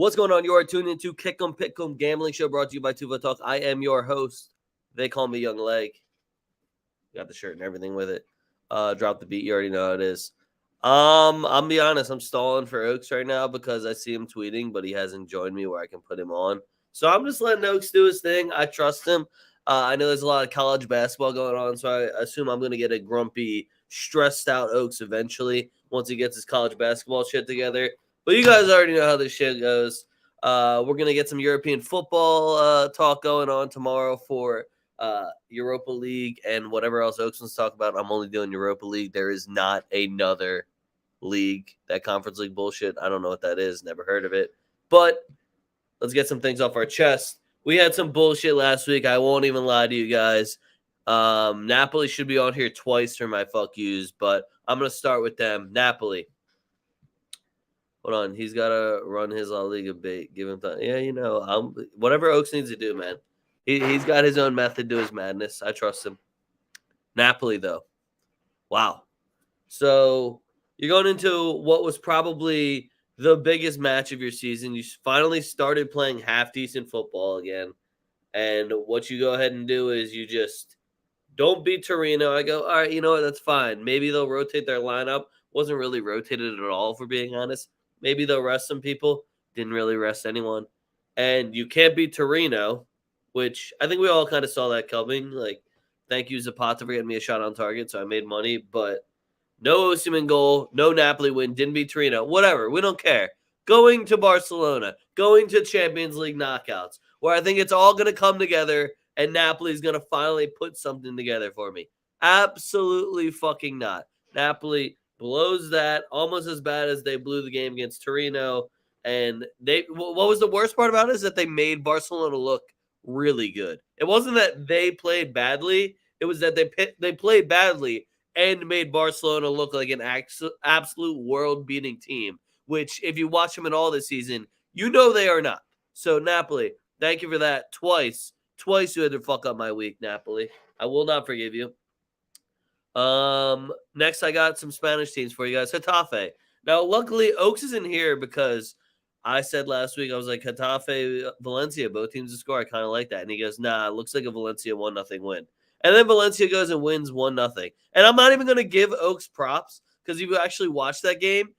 What's going on? You are tuned into Kick 'em Pick 'em Gambling Show brought to you by TwoFootTalk. I am your host. They call me Young Leg. Got the shirt and everything with it. Drop the beat. You already know how it is. I'll be honest. I'm stalling for Oaks right now because I see him tweeting, but he hasn't joined me where I can put him on. So I'm just letting Oaks do his thing. I trust him. I know there's a lot of college basketball going on, so I assume I'm going to get a grumpy, stressed out Oaks eventually once he gets his college basketball shit together. But you guys already know how this shit goes. We're going to get some European football talk going on tomorrow for Europa League and whatever else Oaks wants to talk about. I'm only doing Europa League. There is not another league. That Conference League bullshit, I don't know what that is. Never heard of it. But let's get some things off our chest. We had some bullshit last week. I won't even lie to you guys. Napoli should be on here twice for my fuck yous, but I'm going to start with them. Napoli. Hold on. He's got to run his La Liga bait. Give him time. Yeah, you know, whatever Oaks needs to do, man. He's got his own method to his madness. I trust him. Napoli, though. Wow. So you're going into what was probably the biggest match of your season. You finally started playing half-decent football again. And what you go ahead and do is you just don't beat Torino. I go, all right, you know what? That's fine. Maybe they'll rotate their lineup. Wasn't really rotated at all, for being honest. Maybe they'll rest some people. Didn't really rest anyone. And you can't beat Torino, which I think we all kind of saw that coming. Like, thank you, Zapata, for getting me a shot on target, so I made money. But no Osimhen goal, no Napoli win, didn't beat Torino. Whatever, we don't care. Going to Barcelona, going to Champions League knockouts, where I think it's all going to come together and Napoli's going to finally put something together for me. Absolutely fucking not. Napoli blows that almost as bad as they blew the game against Torino. And what was the worst part about it is that they made Barcelona look really good. It wasn't that they played badly. It was that they played badly and made Barcelona look like an absolute world-beating team, which if you watch them at all this season, you know they are not. So Napoli, thank you for that twice. Twice you had to fuck up my week, Napoli. I will not forgive you. Next, I got some Spanish teams for you guys. Getafe. Now, luckily, Oaks is in here because I said last week, I was like, Getafe, Valencia, both teams to score. I kind of like that. And he goes, nah, it looks like a Valencia 1-0 win. And then Valencia goes and wins 1-0. And I'm not even going to give Oaks props because if you actually watch that game,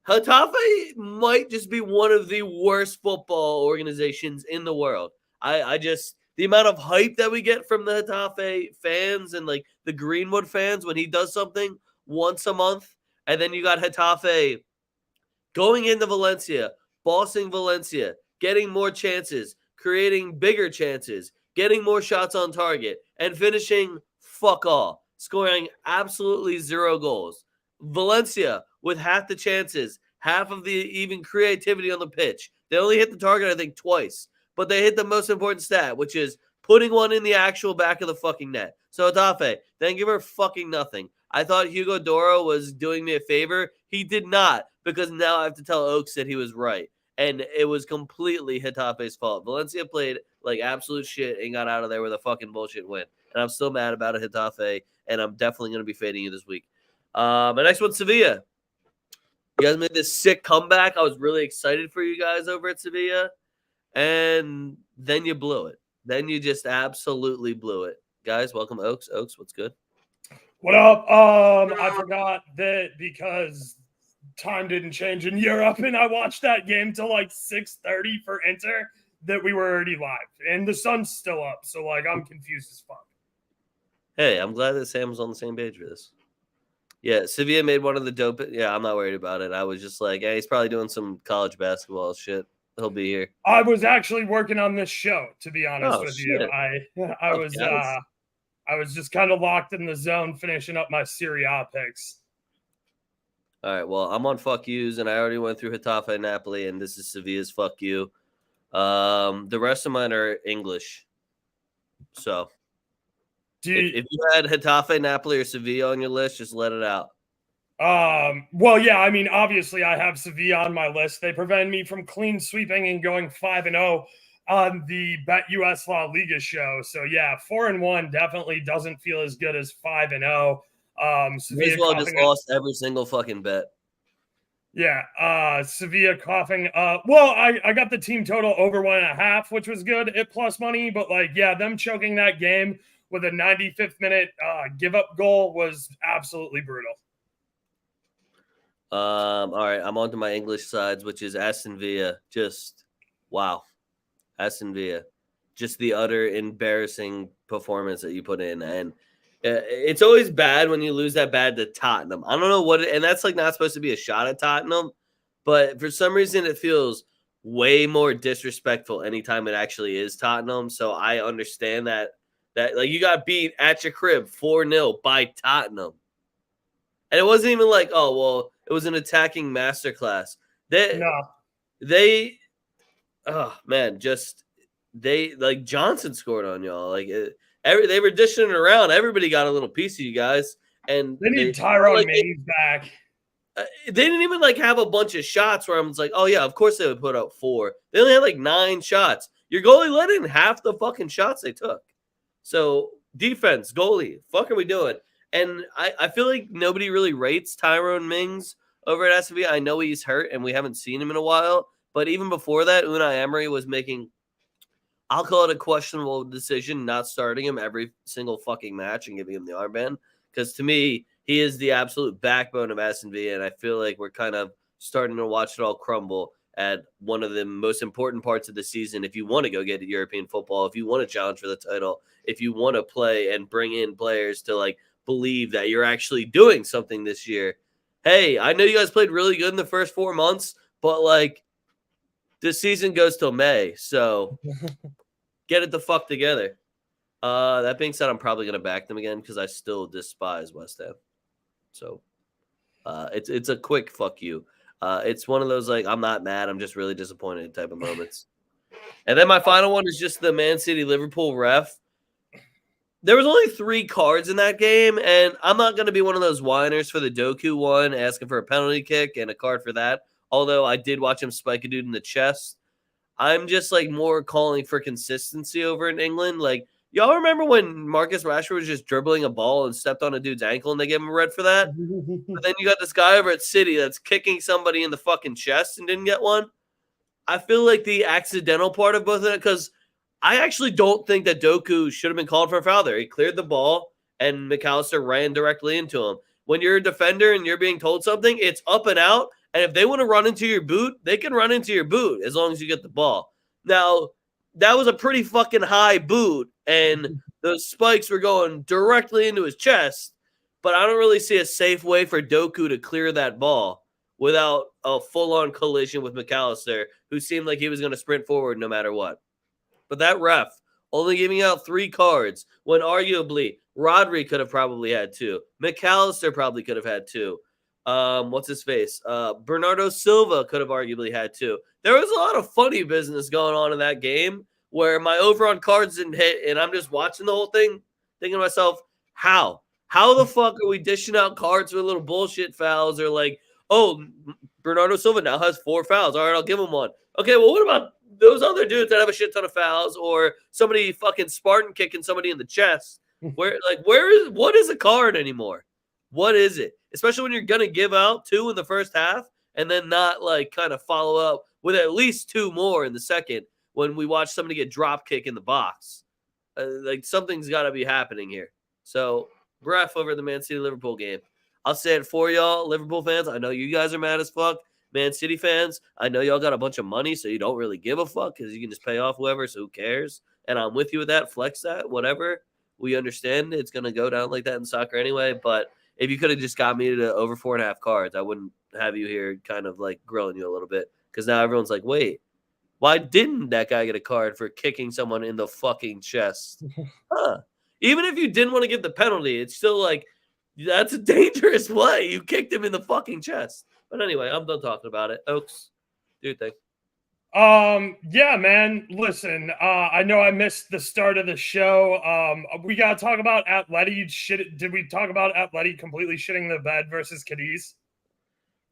Getafe might just be one of the worst football organizations in the world. I just, the amount of hype that we get from the Getafe fans and like the Greenwood fans when he does something once a month, and then you got Getafe going into Valencia, bossing Valencia, getting more chances, creating bigger chances, getting more shots on target, and finishing fuck all, scoring absolutely 0 goals. Valencia with half the chances, half of the even creativity on the pitch. They only hit the target, I think, twice. But they hit the most important stat, which is putting one in the actual back of the fucking net. So, Getafe, thank you for fucking nothing. I thought Hugo Doro was doing me a favor. He did not, because now I have to tell Oaks that he was right. And it was completely Getafe's fault. Valencia played like absolute shit and got out of there with a fucking bullshit win. And I'm still mad about it, Getafe, and I'm definitely going to be fading you this week. My next one's Sevilla. You guys made this sick comeback. I was really excited for you guys over at Sevilla. And then you blew it. Then you just absolutely blew it. Guys, welcome, Oaks. Oaks, what's good? What up? I forgot that because time didn't change in Europe, and I watched that game till like 6:30 for Inter, that we were already live. And the sun's still up, so like I'm confused as fuck. Hey, I'm glad that Sam was on the same page for this. Yeah, Sevilla made one of the dope. Yeah, I'm not worried about it. I was just like, hey, he's probably doing some college basketball shit. He'll be here. I was actually working on this show, to be honest with you. I was just kind of locked in the zone, finishing up my Serie A picks. All right, well, I'm on fuck yous, and I already went through Getafe and Napoli, and this is Sevilla's fuck you. The rest of mine are English. So if you had Getafe, Napoli, or Sevilla on your list, just let it out. Well, yeah, I mean, obviously I have Sevilla on my list. They prevent me from clean sweeping and going 5-0 on the Bet US La Liga show. So yeah, 4-1 definitely doesn't feel as good as 5-0. Sevilla just lost every single fucking bet. Yeah, Sevilla coughing. Well, I got the team total over 1.5, which was good at plus money, but them choking that game with a 95th minute give up goal was absolutely brutal. All right, I'm on to my English sides, which is Aston Villa. Just wow, Aston Villa, just the utter embarrassing performance that you put in, and it's always bad when you lose that bad to Tottenham. I don't know what, and that's like not supposed to be a shot at Tottenham, but for some reason it feels way more disrespectful anytime it actually is Tottenham. So I understand that like you got beat at your crib 4-0 by Tottenham. And it wasn't even like, oh, well, it was an attacking masterclass. They, No. they, oh man, just they like Johnson scored on y'all. Like they were dishing it around. Everybody got a little piece of you guys, and They need it's not Tyrone like Mings back. they didn't even like have a bunch of shots where I was like, oh yeah, of course they would put up 4. They only had like 9 shots. Your goalie let in half the fucking shots they took. So defense, goalie, fuck are we doing? And I feel like nobody really rates Tyrone Mings over at SV. I know he's hurt and we haven't seen him in a while. But even before that, Unai Emery was making, I'll call it a questionable decision, not starting him every single fucking match and giving him the armband. Because to me, he is the absolute backbone of Aston Villa. And I feel like we're kind of starting to watch it all crumble at one of the most important parts of the season. If you want to go get to European football, if you want to challenge for the title, if you want to play and bring in players to like believe that you're actually doing something this year. Hey, I know you guys played really good in the first 4 months, but like this season goes till May. So get it the fuck together. That being said, I'm probably going to back them again because I still despise West Ham. So it's a quick fuck you. It's one of those like I'm not mad, I'm just really disappointed type of moments. And then my final one is just the Man City Liverpool ref. There was only 3 cards in that game, and I'm not going to be one of those whiners for the Doku one, asking for a penalty kick and a card for that. Although I did watch him spike a dude in the chest. I'm just like more calling for consistency over in England. Like, y'all remember when Marcus Rashford was just dribbling a ball and stepped on a dude's ankle and they gave him a red for that? But then you got this guy over at City that's kicking somebody in the fucking chest and didn't get one. I feel like the accidental part of both of it, because I actually don't think that Doku should have been called for a foul there. He cleared the ball and McAllister ran directly into him. When you're a defender and you're being told something, it's up and out. And if they want to run into your boot, they can run into your boot as long as you get the ball. Now, that was a pretty fucking high boot, and those spikes were going directly into his chest. But I don't really see a safe way for Doku to clear that ball without a full-on collision with McAllister, who seemed like he was going to sprint forward no matter what. But that ref only giving out 3 cards when arguably Rodri could have probably had 2. McAllister probably could have had 2. What's his face? Bernardo Silva could have arguably had 2. There was a lot of funny business going on in that game where my over on cards didn't hit, and I'm just watching the whole thing, thinking to myself, how? How the fuck are we dishing out cards with little bullshit fouls? Or like, oh, Bernardo Silva now has 4 fouls. All right, I'll give him one. Okay, well, what about those other dudes that have a shit ton of fouls, or somebody fucking Spartan kicking somebody in the chest? What is a card anymore? What is it? Especially when you're gonna give out 2 in the first half and then not like kind of follow up with at least 2 more in the second when we watch somebody get drop kick in the box. Like something's got to be happening here. So ref over the Man City Liverpool game. I'll say it for y'all, Liverpool fans. I know you guys are mad as fuck. Man City fans, I know y'all got a bunch of money, so you don't really give a fuck because you can just pay off whoever, so who cares? And I'm with you with that. Flex that, whatever. We understand it's going to go down like that in soccer anyway. But if you could have just got me to over 4.5 cards, I wouldn't have you here kind of like grilling you a little bit. Because now everyone's like, wait, why didn't that guy get a card for kicking someone in the fucking chest? Huh. Even if you didn't want to give the penalty, it's still like, that's a dangerous play. You kicked him in the fucking chest. But anyway, I'm done talking about it. Oaks, do your thing. Yeah, man. Listen, I know I missed the start of the show. We gotta talk about Atleti. Did we talk about Atleti completely shitting the bed versus Cadiz?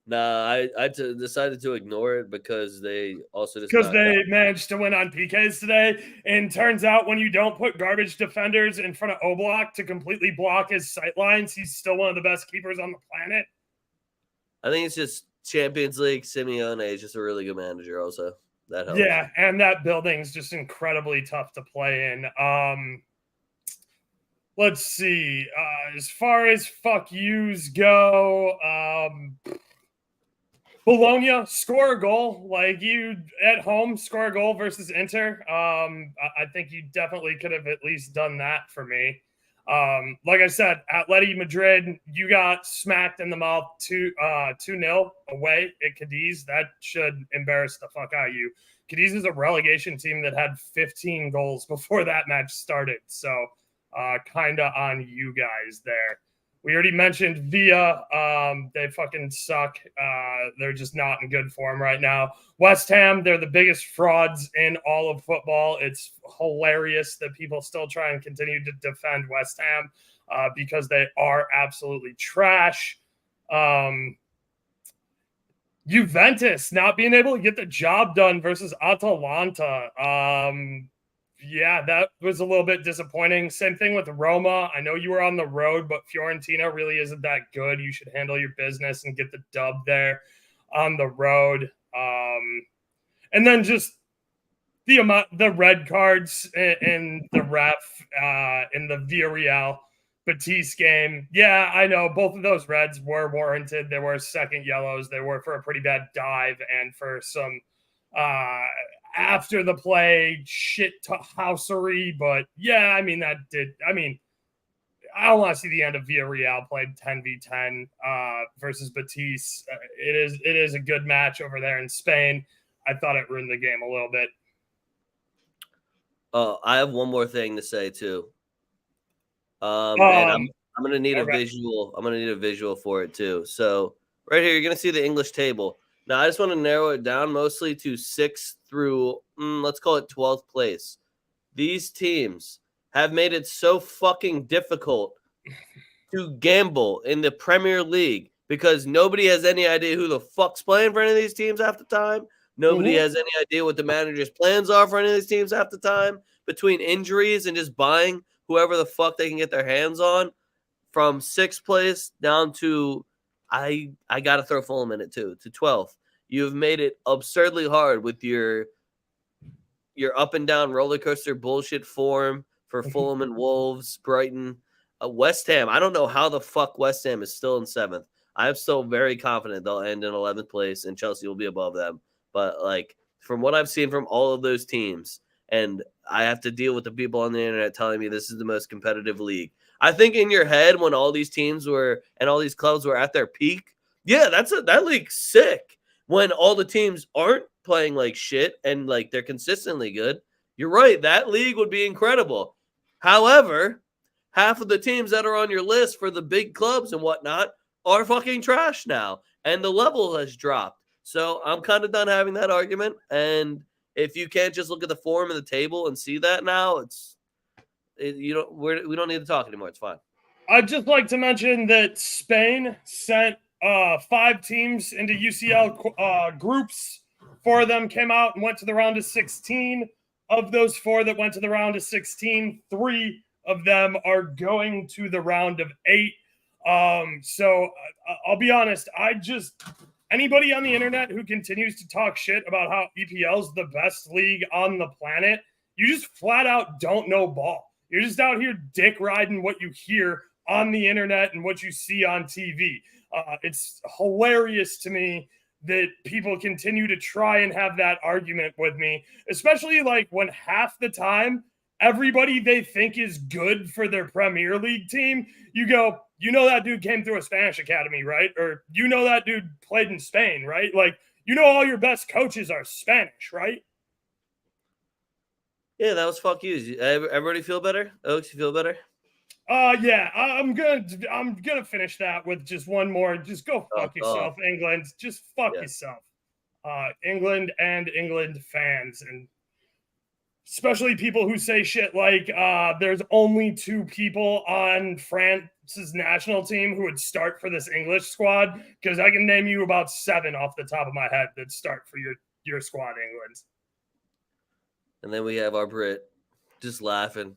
Nah, I decided to ignore it because they also because they managed to win on PKs today. And turns out when you don't put garbage defenders in front of Oblak to completely block his sight lines, he's still one of the best keepers on the planet. I think it's just Champions League, Simeone is just a really good manager also. That helps. Yeah, and that building's just incredibly tough to play in. Let's see. As far as fuck yous go, Bologna, score a goal. Like, you at home, score a goal versus Inter. I think you definitely could have at least done that for me. Like I said, Atleti Madrid, you got smacked in the mouth 2-0 away at Cadiz. That should embarrass the fuck out of you. Cadiz is a relegation team that had 15 goals before that match started. So kind of on you guys there. We already mentioned Villa. They fucking suck. They're just not in good form right now. West Ham, they're the biggest frauds in all of football. It's hilarious that people still try and continue to defend West Ham because they are absolutely trash. Juventus not being able to get the job done versus Atalanta. Yeah, that was a little bit disappointing. Same thing with Roma. I know you were on the road, but Fiorentina really isn't that good. You should handle your business and get the dub there on the road. And then just the red cards and the ref in the Villarreal Betis game. Yeah, I know both of those reds were warranted. There were second yellows. They were for a pretty bad dive and for some after the play shit housery. But yeah, I mean, I don't want to see the end of Villarreal played 10v10 versus Betis. It is a good match over there in Spain. I thought it ruined the game a little bit. I have one more thing to say too. And I'm gonna need a visual. I'm gonna need a visual for it too. So right here, you're gonna see the English table. Now I just want to narrow it down mostly to 6th through let's call it 12th place. These teams have made it so fucking difficult to gamble in the Premier League because nobody has any idea who the fuck's playing for any of these teams half the time. Nobody has any idea what the manager's plans are for any of these teams half the time. Between injuries and just buying whoever the fuck they can get their hands on, from 6th place down to I gotta throw Fulham in it too, to 12th. You've made it absurdly hard with your up and down roller coaster bullshit form for Fulham and Wolves, Brighton, West Ham. I don't know how the fuck West Ham is still in 7th. I'm still very confident they'll end in 11th place and Chelsea will be above them. But like from what I've seen from all of those teams, and I have to deal with the people on the internet telling me this is the most competitive league. I think in your head when all these teams were and all these clubs were at their peak, yeah, that league's sick. When all the teams aren't playing like shit and like they're consistently good, you're right. That league would be incredible. However, half of the teams that are on your list for the big clubs and whatnot are fucking trash now, and the level has dropped. So I'm kind of done having that argument. And if you can't just look at the form of the table and see that now, we don't need to talk anymore. It's fine. I'd just like to mention that Spain sent 5 teams into UCL groups. 4 of them came out and went to the round of 16. Of those 4 that went to the round of 16, 3 of them are going to the round of 8. So I'll be honest, anybody on the internet who continues to talk shit about how EPL is the best league on the planet, you just flat out don't know ball. You're just out here dick riding what you hear on the internet and what you see on TV. It's hilarious to me that people continue to try and have that argument with me, especially like when half the time everybody they think is good for their Premier League team, you go, you know that dude came through a Spanish academy, right? Or you know that dude played in Spain, right? Like, you know all your best coaches are Spanish, right? Yeah, that was fuck you. Everybody feel better? Oaks, you feel better? Yeah, I'm gonna finish that with just one more. Just go fuck yourself, England. Just fuck yourself. England and England fans, and especially people who say shit like there's only 2 people on France's national team who would start for this English squad, because I can name you about 7 off the top of my head that start for your squad, England. And then we have our Brit just laughing.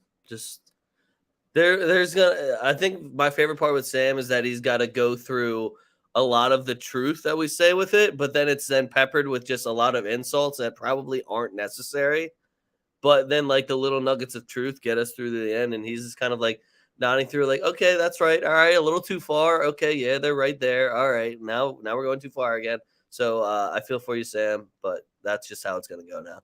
There's gonna. I think my favorite part with Sam is that he's got to go through a lot of the truth that we say with it, but then it's then peppered with just a lot of insults that probably aren't necessary. But then like the little nuggets of truth get us through to the end, and he's just kind of like nodding through, like, okay, that's right. All right, a little too far. Okay, yeah, they're right there. All right, now we're going too far again. So I feel for you, Sam, but that's just how it's gonna go now.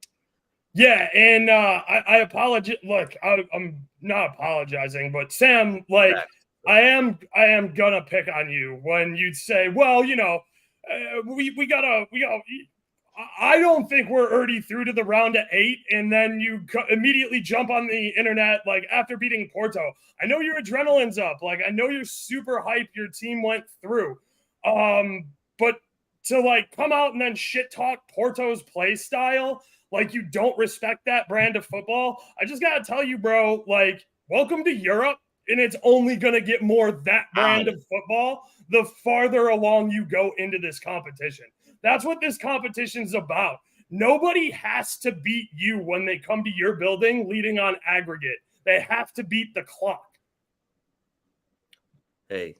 Yeah, and I apologize. Look, I'm not apologizing, but Sam, like, I am gonna pick on you when you say, well, we gotta. I don't think we're already through to the round of 8, and then you immediately jump on the internet like after beating Porto. I know your adrenaline's up. Like, I know you're super hyped. Your team went through, but to like come out and then shit talk Porto's play style, like you don't respect that brand of football. I just gotta tell you, bro, like, welcome to Europe, and it's only gonna get more that brand of football the farther along you go into this competition. That's what this competition's about. Nobody has to beat you when they come to your building leading on aggregate. They have to beat the clock. Hey,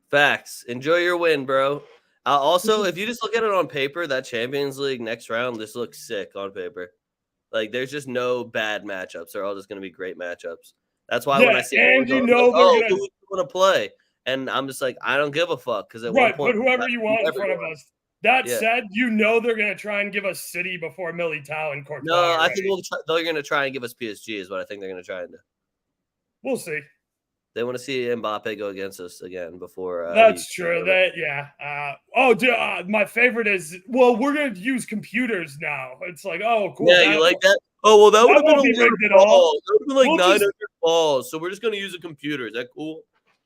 facts. Enjoy your win, bro. Also, if you just look at it on paper, that Champions League next round, this looks sick on paper. Like, there's just no bad matchups. They're all just going to be great matchups. That's why when I see and going, they're like, gonna who's going to play? And I'm just like, I don't give a fuck, because at one point, put whoever you want in front of us. That said, they're going to try and give us City before Militao and Courtois. No, I think they're going to try and give us PSG is what I think they're going to try and do. We'll see. They want to see Mbappe go against us again before. That's true. My favorite is, well, we're going to use computers now. It's like, oh, cool. Yeah, you like that? Oh, well, that would have been a rigged at all. That would have been like 900 balls. So we're just going to use a computer. Is that cool?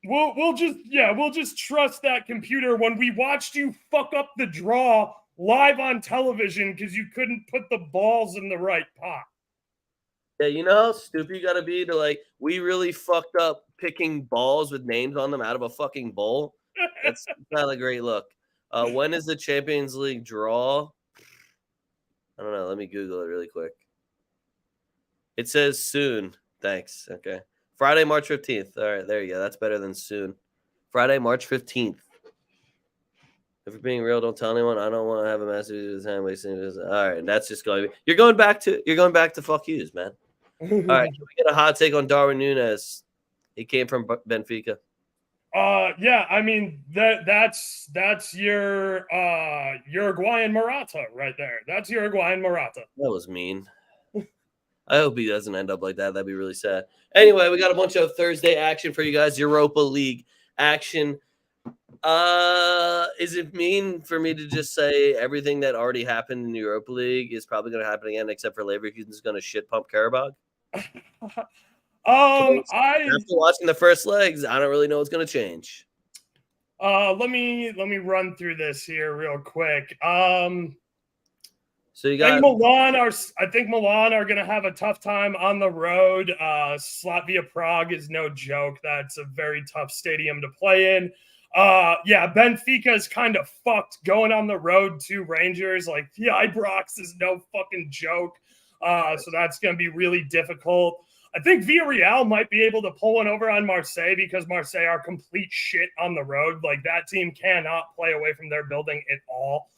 We'll just trust that computer when we watched you fuck up the draw live on television because you couldn't put the balls in the right pot. Yeah, you know how stupid you got to be to, like, we really fucked up picking balls with names on them out of a fucking bowl. That's not a great look. When is the Champions League draw? I don't know. Let me Google it really quick. It says soon. Thanks. Okay. Friday, March 15th. All right, there you go. That's better than soon. Friday, March 15th. If you're being real, don't tell anyone. I don't want to have a massive time wasting. All right, that's just going. You're going back to fuck yous, man. All right, can we get a hot take on Darwin Núñez? He came from Benfica. Yeah, I mean that's your Uruguayan Morata right there. That's Uruguayan Morata. That was mean. I hope he doesn't end up like that. That'd be really sad. Anyway, we got a bunch of Thursday action for you guys. Europa League action. Is it mean for me to just say everything that already happened in the Europa League is probably going to happen again, except for Leverkusen's going to shit pump Karabakh? After watching the first legs, I don't really know what's going to change. Let me run through this here real quick. So you got I think Milan are going to have a tough time on the road. Slavia Prague is no joke. That's a very tough stadium to play in. Benfica is kind of fucked going on the road to Rangers. Like, the Ibrox is no fucking joke. So that's going to be really difficult. I think Villarreal might be able to pull one over on Marseille because Marseille are complete shit on the road. Like, that team cannot play away from their building at all.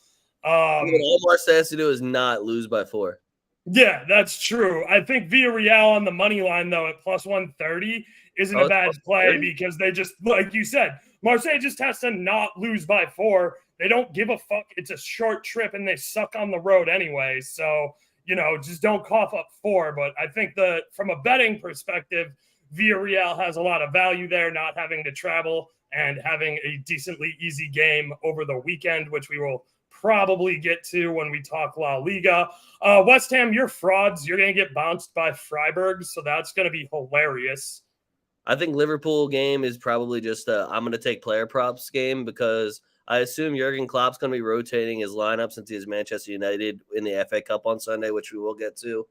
All Marseille has to do is not lose by 4. Yeah, that's true. I think Villarreal on the money line, though, at plus 130 isn't a bad play because they just, like you said, Marseille just has to not lose by 4. They don't give a fuck. It's a short trip and they suck on the road anyway. So, just don't cough up 4. But I think that from a betting perspective, Villarreal has a lot of value there, not having to travel and having a decently easy game over the weekend, which we will probably get to when we talk La Liga. West Ham, you're frauds. You're going to get bounced by Freiburg, so that's going to be hilarious. I think Liverpool game is probably just I'm going to take player props game because I assume Jurgen Klopp's going to be rotating his lineup since he has Manchester United in the FA Cup on Sunday, which we will get to.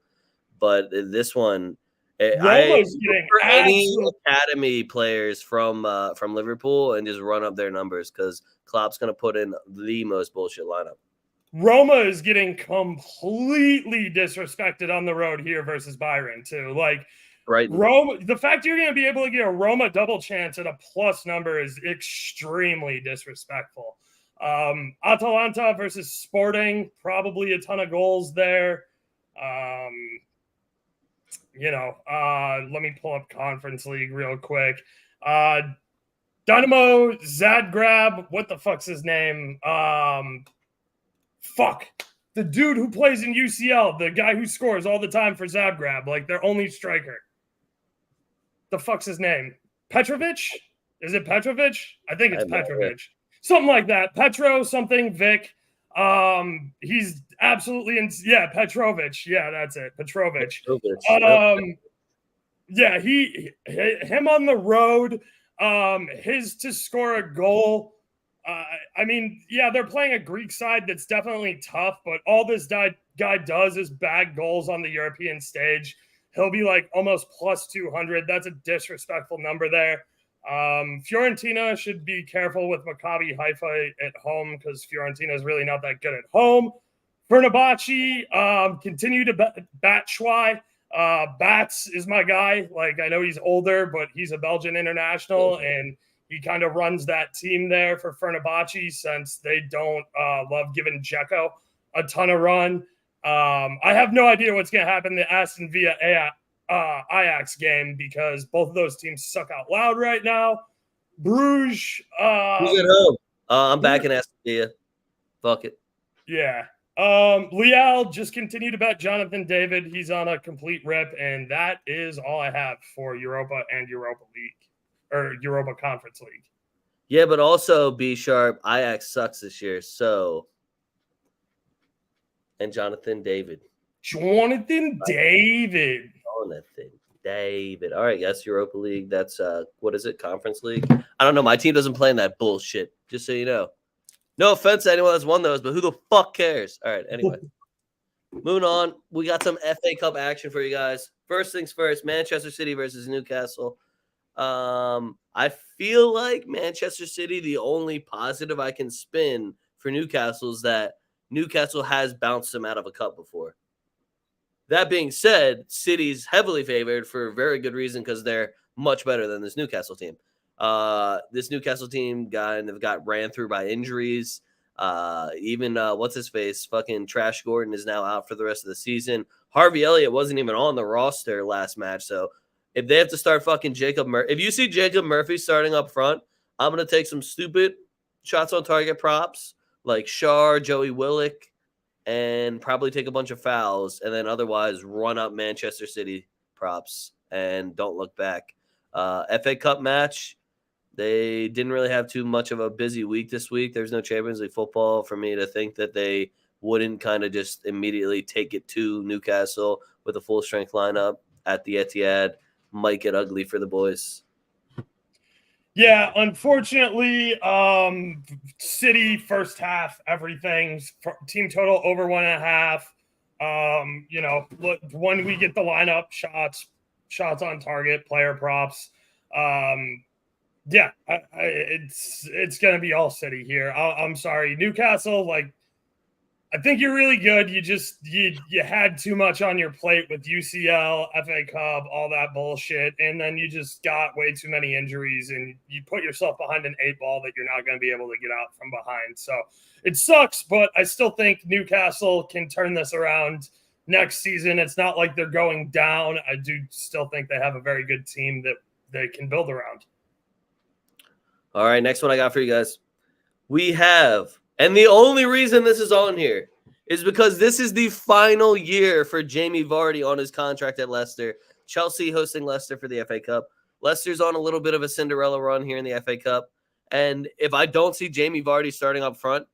But this one, any academy players from Liverpool and just run up their numbers because Klopp's going to put in the most bullshit lineup. Roma is getting completely disrespected on the road here versus Bayern too. Like, Brighton. Roma, the fact you're going to be able to get a Roma double chance at a plus number is extremely disrespectful. Atalanta versus Sporting, probably a ton of goals there. Let me pull up Conference League real quick. Dynamo Zagreb, what the fuck's his name? The dude who plays in UCL, the guy who scores all the time for Zagreb, like their only striker. The fuck's his name? Petrovic? Is it Petrovic? I think it's Petrovic. Something like that. Petro something Vic. He's absolutely Petrovic. Yeah, that's it. Petrovic. Yeah, him on the road. His to score a goal. They're playing a Greek side that's definitely tough, but all this guy does is bag goals on the European stage. He'll be like almost plus 200. That's a disrespectful number there. Fiorentina should be careful with Maccabi Haifa at home because Fiorentina is really not that good at home. Fenerbahce, continue to bat Schwei. Bats is my guy. Like, I know he's older, but he's a Belgian international, and he kind of runs that team there for Fenerbahce since they don't love giving Dzeko a ton of run. I have no idea what's going to happen in the Aston Villa Ajax game because both of those teams suck out loud right now. Bruges. Who's at home? I'm back in Aston Villa. Fuck it. Yeah. Leal, just continue to bet Jonathan David. He's on a complete rip, and that is all I have for Europa and Europa League or Europa Conference League. Yeah, but also B Sharp, Ajax sucks this year, so. And Jonathan David. Jonathan David. All right, yes, Europa League. That's what is it? Conference League? I don't know. My team doesn't play in that bullshit. Just so you know. No offense to anyone that's won those, but who the fuck cares? All right, anyway. Moving on. We got some FA Cup action for you guys. First things first, Manchester City versus Newcastle. I feel like Manchester City, the only positive I can spin for Newcastle is that Newcastle has bounced them out of a cup before. That being said, City's heavily favored for a very good reason because they're much better than this Newcastle team. This Newcastle team got ran through by injuries. Even what's his face? Fucking Trash Gordon is now out for the rest of the season. Harvey Elliott wasn't even on the roster last match. So if they have to start fucking Jacob Murphy, if you see Jacob Murphy starting up front, I'm gonna take some stupid shots on target props like Shar, Joey Willock, and probably take a bunch of fouls, and then otherwise run up Manchester City props and don't look back. FA Cup match, they didn't really have too much of a busy week this week. There's no Champions League football for me to think that they wouldn't kind of just immediately take it to Newcastle with a full strength lineup at the Etihad. Might get ugly for the boys. Yeah, unfortunately, City first half, everything's team total over 1.5. Look, when we get the lineup, shots on target, player props. It's gonna be all City here. I'm sorry, Newcastle. Like, I think you're really good. You had too much on your plate with UCL, FA Cup, all that bullshit, and then you just got way too many injuries, and you put yourself behind an 8-ball that you're not going to be able to get out from behind. So it sucks, but I still think Newcastle can turn this around next season. It's not like they're going down. I do still think they have a very good team that they can build around. All right, next one I got for you guys. We have. And the only reason this is on here is because this is the final year for Jamie Vardy on his contract at Leicester. Chelsea hosting Leicester for the FA Cup. Leicester's on a little bit of a Cinderella run here in the FA Cup. And if I don't see Jamie Vardy starting up front,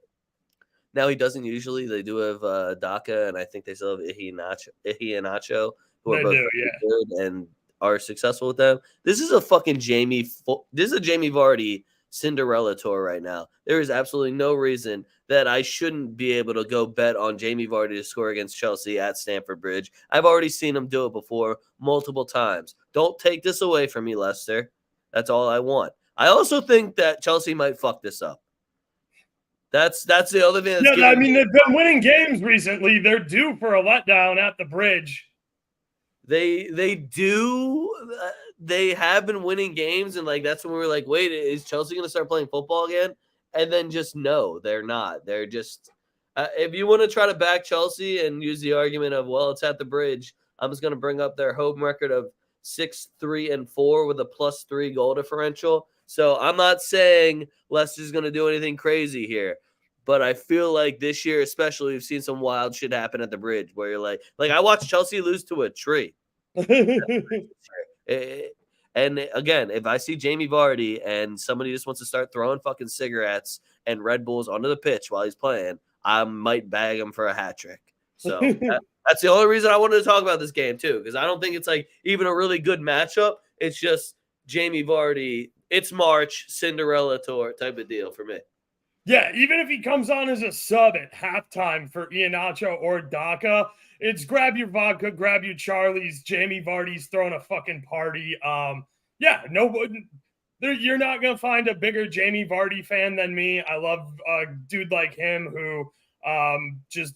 now he doesn't usually. They do have Daka, and I think they still have Iheanacho, who are both good and are successful with them. This is a fucking Jamie Vardy Cinderella tour right now. There is absolutely no reason that I shouldn't be able to go bet on Jamie Vardy to score against Chelsea at Stamford Bridge. I've already seen him do it before multiple times. Don't take this away from me, Leicester. That's all I want. I also think that Chelsea might fuck this up. That's the other thing. They've been winning games recently. They're due for a letdown at the Bridge. They do. They have been winning games, and like that's when we were like, wait, is Chelsea going to start playing football again? And then just no, they're not. They're just. If you want to try to back Chelsea and use the argument of, well, it's at the bridge, I'm just going to bring up their home record of 6-3-4 with a +3 goal differential. So I'm not saying Leicester's going to do anything crazy here. But I feel like this year, especially, we've seen some wild shit happen at the bridge where you're like I watched Chelsea lose to a tree. And again, if I see Jamie Vardy and somebody just wants to start throwing fucking cigarettes and Red Bulls onto the pitch while he's playing, I might bag him for a hat trick. So that's the only reason I wanted to talk about this game too, because I don't think it's like even a really good matchup. It's just Jamie Vardy. It's March, Cinderella tour type of deal for me. Yeah, even if he comes on as a sub at halftime for Iheanacho or Daka, it's grab your vodka, grab your Charlie's. Jamie Vardy's throwing a fucking party. Yeah, you're not gonna find a bigger Jamie Vardy fan than me. I love a dude like him who just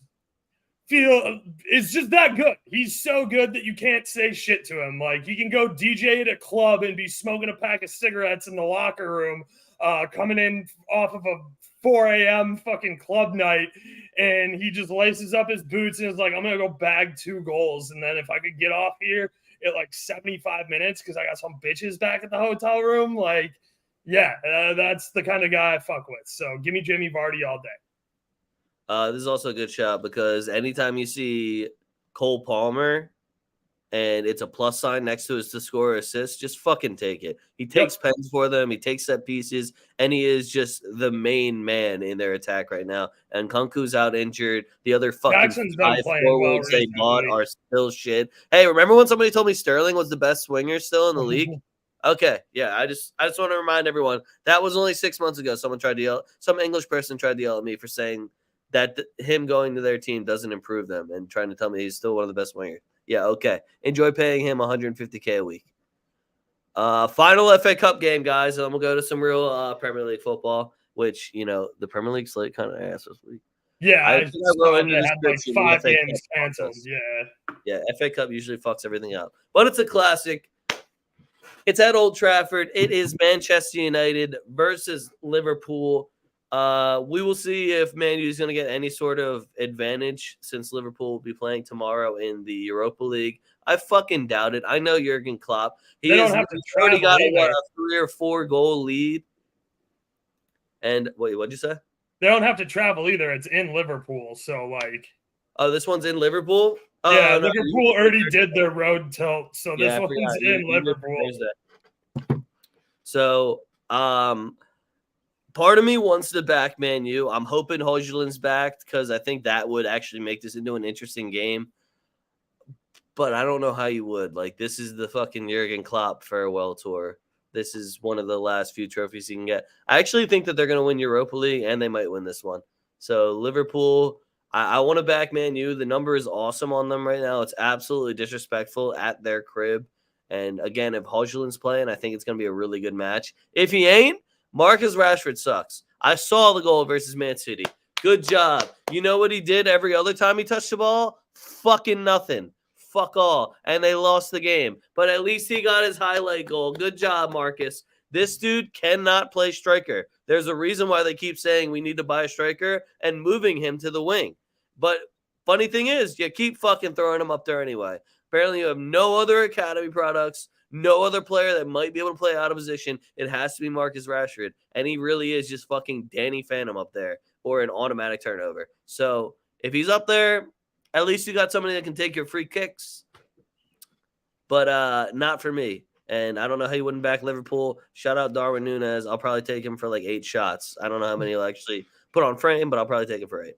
is just that good. He's so good that you can't say shit to him. Like he can go DJ at a club and be smoking a pack of cigarettes in the locker room, coming in off of a 4 a.m. fucking club night, and he just laces up his boots and is like, I'm gonna go bag 2 goals, and then if I could get off here at like 75 minutes because I got some bitches back at the hotel room, like, yeah, that's the kind of guy I fuck with. So give me Jamie Vardy all day. This is also a good shot because anytime you see Cole Palmer and it's a plus sign next to his to score or assist, just fucking take it. He takes pens for them. He takes set pieces, and he is just the main man in their attack right now. And Kunku's out injured. The other fucking 5 forwards they bought are still shit. Hey, remember when somebody told me Sterling was the best swinger still in the league? Okay, yeah, I just want to remind everyone that was only 6 months ago. Some English person tried to yell at me for saying that him going to their team doesn't improve them and trying to tell me he's still one of the best wingers. Yeah, okay. Enjoy paying him $150K a week. Final FA Cup game, guys. And we'll go to some real Premier League football, which, the Premier League slate kind of ass this week. Yeah, I wrote in the description. Like 5 games canceled. Yeah, FA Cup usually fucks everything up. But it's a classic. It's at Old Trafford. It is Manchester United versus Liverpool. We will see if Man U is going to get any sort of advantage since Liverpool will be playing tomorrow in the Europa League. I fucking doubt it. I know Jurgen Klopp. He's already got a 3 or 4 goal lead. And wait, what'd you say? They don't have to travel either. It's in Liverpool. So oh, this one's in Liverpool? Oh, yeah, no, Liverpool already did their road tilt. So this one's in Liverpool. So, part of me wants to back Man U. I'm hoping Højlund's back because I think that would actually make this into an interesting game. But I don't know how you would. Like, this is the fucking Jurgen Klopp farewell tour. This is one of the last few trophies he can get. I actually think that they're going to win Europa League, and they might win this one. So, Liverpool, I want to back Man U. The number is awesome on them right now. It's absolutely disrespectful at their crib. And, again, if Højlund's playing, I think it's going to be a really good match. If he ain't, Marcus Rashford sucks. I saw the goal versus Man City. Good job. You know what he did every other time he touched the ball? Fucking nothing. Fuck all. And they lost the game. But at least he got his highlight goal. Good job, Marcus. This dude cannot play striker. There's a reason why they keep saying we need to buy a striker and moving him to the wing. But funny thing is, you keep fucking throwing him up there anyway. Apparently you have no other academy products. No other player that might be able to play out of position. It has to be Marcus Rashford. And he really is just fucking Danny Phantom up there or an automatic turnover. So if he's up there, at least you got somebody that can take your free kicks. But not for me. And I don't know how you wouldn't back Liverpool. Shout out Darwin Núñez. I'll probably take him for like 8 shots. I don't know how many he'll actually put on frame, but I'll probably take him for 8.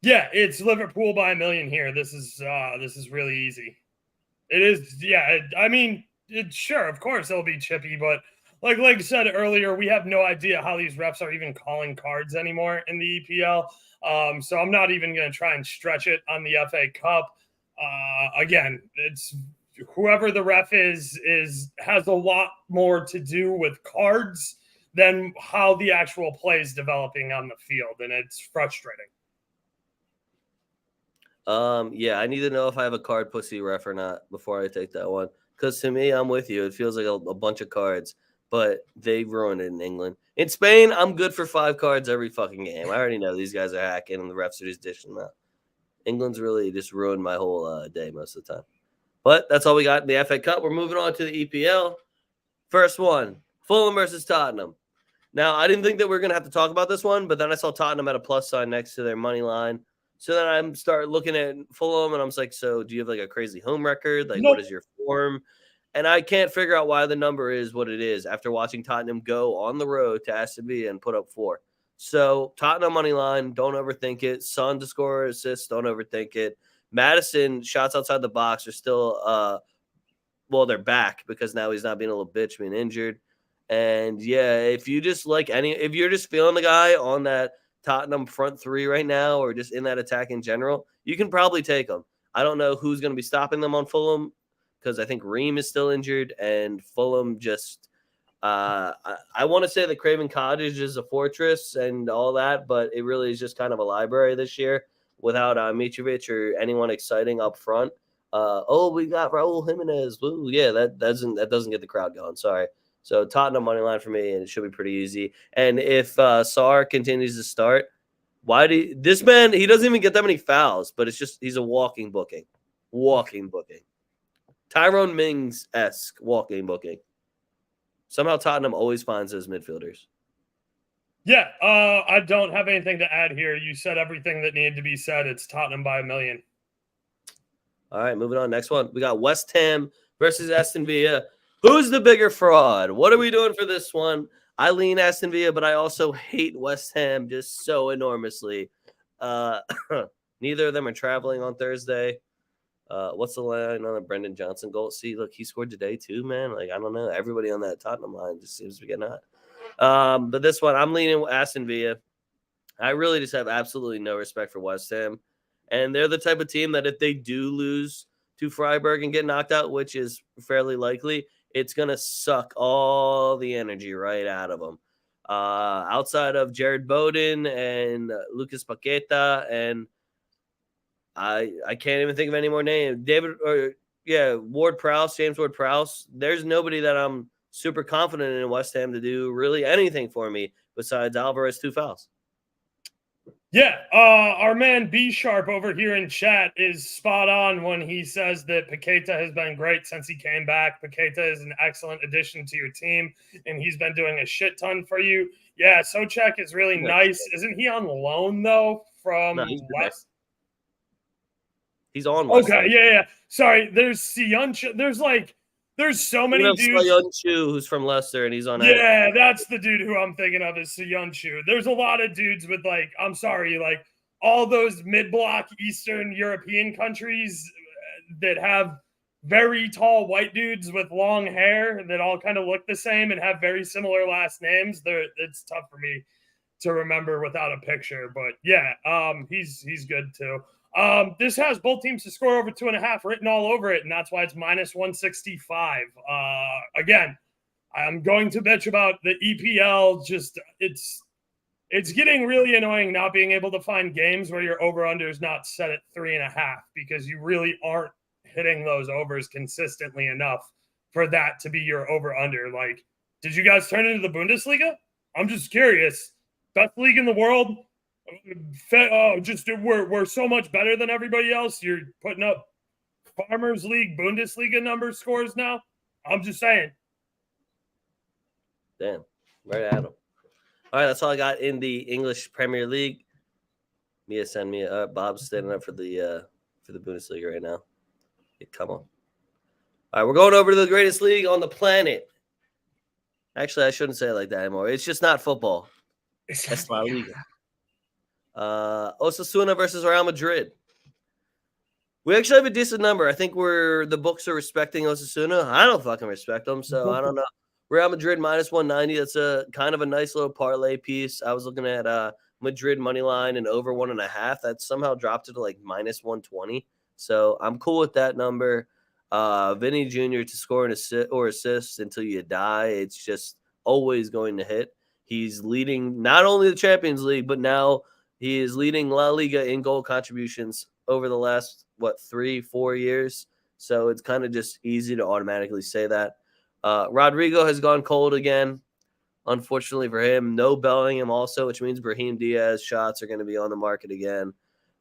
Yeah, it's Liverpool by 1 million here. This is really easy. It is, yeah. I mean, sure, of course it'll be chippy, but like I said earlier, we have no idea how these refs are even calling cards anymore in the EPL. So I'm not even going to try and stretch it on the FA Cup. Again, it's whoever the ref is has a lot more to do with cards than how the actual play is developing on the field, and it's frustrating. Yeah, I need to know if I have a card pussy ref or not before I take that one. Because to me, I'm with you. It feels like a bunch of cards, but they ruined it in England. In Spain, I'm good for 5 cards every fucking game. I already know these guys are hacking and the refs are just dishing them out. England's really just ruined my whole day most of the time. But that's all we got in the FA Cup. We're moving on to the EPL. First one, Fulham versus Tottenham. Now, I didn't think that we were going to have to talk about this one, but then I saw Tottenham at a plus sign next to their money line. So then I start looking at Fulham, and I'm like, so do you have like a crazy home record? Like, Nope. what is your form? And I can't figure out why the number is what it is after watching Tottenham go on the road to Aston Villa and put up 4. So Tottenham money line, don't overthink it. Son to score assists, don't overthink it. Madison shots outside the box are still they're back because now he's not being a little bitch being injured. And yeah, if you're just feeling the guy on that Tottenham front 3 right now or just in that attack in general, you can probably take him. I don't know who's going to be stopping them on Fulham because I think Ream is still injured and Fulham just I want to say that Craven Cottage is a fortress and all that, but it really is just kind of a library this year without Mitrovic or anyone exciting up front. We got Raul Jimenez. Ooh, yeah, that doesn't get the crowd going. Sorry. So Tottenham money line for me, and it should be pretty easy. And if Sarr continues to start, this man? He doesn't even get that many fouls, but it's just he's a walking booking. Tyrone Mings-esque walking booking. Somehow Tottenham always finds those midfielders. Yeah, I don't have anything to add here. You said everything that needed to be said. It's Tottenham by 1 million. All right, moving on. Next one. We got West Ham versus Aston Villa. Who's the bigger fraud? What are we doing for this one? I lean Aston Villa, but I also hate West Ham just so enormously. Neither of them are traveling on Thursday. What's the line on the Brendan Johnson goal? See, look, he scored today too, man. Like, I don't know. Everybody on that Tottenham line just seems to be getting hot. But this one, I'm leaning Aston Villa. I really just have absolutely no respect for West Ham. And they're the type of team that if they do lose to Freiburg and get knocked out, which is fairly likely, it's going to suck all the energy right out of them. Outside of Jared Bowden and Lucas Paqueta, and I can't even think of any more names. Ward-Prowse, James Ward-Prowse. There's nobody that I'm super confident in West Ham to do really anything for me besides Alvarez 2 fouls. Yeah, our man B Sharp over here in chat is spot on when he says that Paqueta has been great since he came back. Paqueta is an excellent addition to your team, and he's been doing a shit ton for you. Yeah, Socek is really nice. Isn't he on loan, though, from West? He's on West. Okay, yeah. Sorry, there's Sionchu. There's so many dudes. Sionchu, who's from Leicester, and he's on. Yeah, that's the dude who I'm thinking of is Sionchu. There's a lot of dudes with all those mid-block Eastern European countries that have very tall white dudes with long hair that all kind of look the same and have very similar last names. It's tough for me to remember without a picture, but yeah, he's good too. This has both teams to score over 2.5 written all over it, and that's why it's minus 165. Again, I'm going to bitch about the EPL. Just it's getting really annoying not being able to find games where your over-under is not set at 3.5 because you really aren't hitting those overs consistently enough for that to be your over-under. Like, did you guys turn into the Bundesliga? I'm just curious. Best league in the world. We're so much better than everybody else. You're putting up Farmers League Bundesliga number scores now. I'm just saying. Damn, right at him. All right, that's all I got in the English Premier League. Mia, send me up. Bob's standing up for the Bundesliga right now. Come on. All right, we're going over to the greatest league on the planet. Actually, I shouldn't say it like that anymore. It's just not football. It's La Liga. Osasuna versus Real Madrid. We actually have a decent number. I think the books are respecting Osasuna. I don't fucking respect them, so I don't know. Real Madrid minus 190. That's a kind of a nice little parlay piece. I was looking at Madrid money line and over 1.5. That somehow dropped it to like minus 120. So I'm cool with that number. Vinny Jr. to score an assist until you die. It's just always going to hit. He's leading not only the Champions League, but now he is leading La Liga in goal contributions over the last, 3-4 years. So it's kind of just easy to automatically say that. Rodrigo has gone cold again, unfortunately for him. No Bellingham also, which means Brahim Diaz shots are going to be on the market again.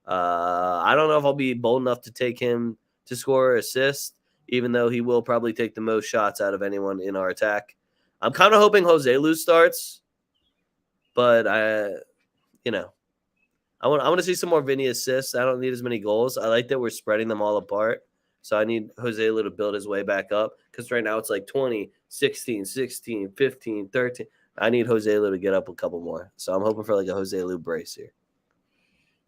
I don't know if I'll be bold enough to take him to score or assist, even though he will probably take the most shots out of anyone in our attack. I'm kind of hoping Joselu starts, but I want to see some more Vinny assists. I don't need as many goals. I like that we're spreading them all apart. So I need Joselu to build his way back up, because right now it's like 20, 16, 16, 15, 13. I need Joselu to get up a couple more. So I'm hoping for like a Joselu brace here.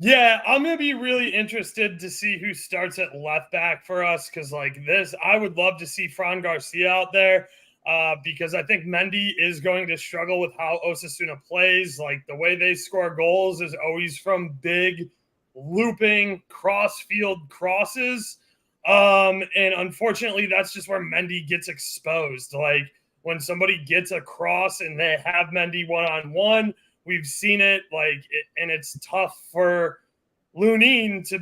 Yeah, I'm going to be really interested to see who starts at left back for us, because I would love to see Fran Garcia out there, because I think Mendy is going to struggle with how Osasuna plays. Like, the way they score goals is always from big, looping, cross-field crosses. And unfortunately, that's just where Mendy gets exposed. Like, when somebody gets a cross and they have Mendy one-on-one, we've seen it, and it's tough for Lunin to,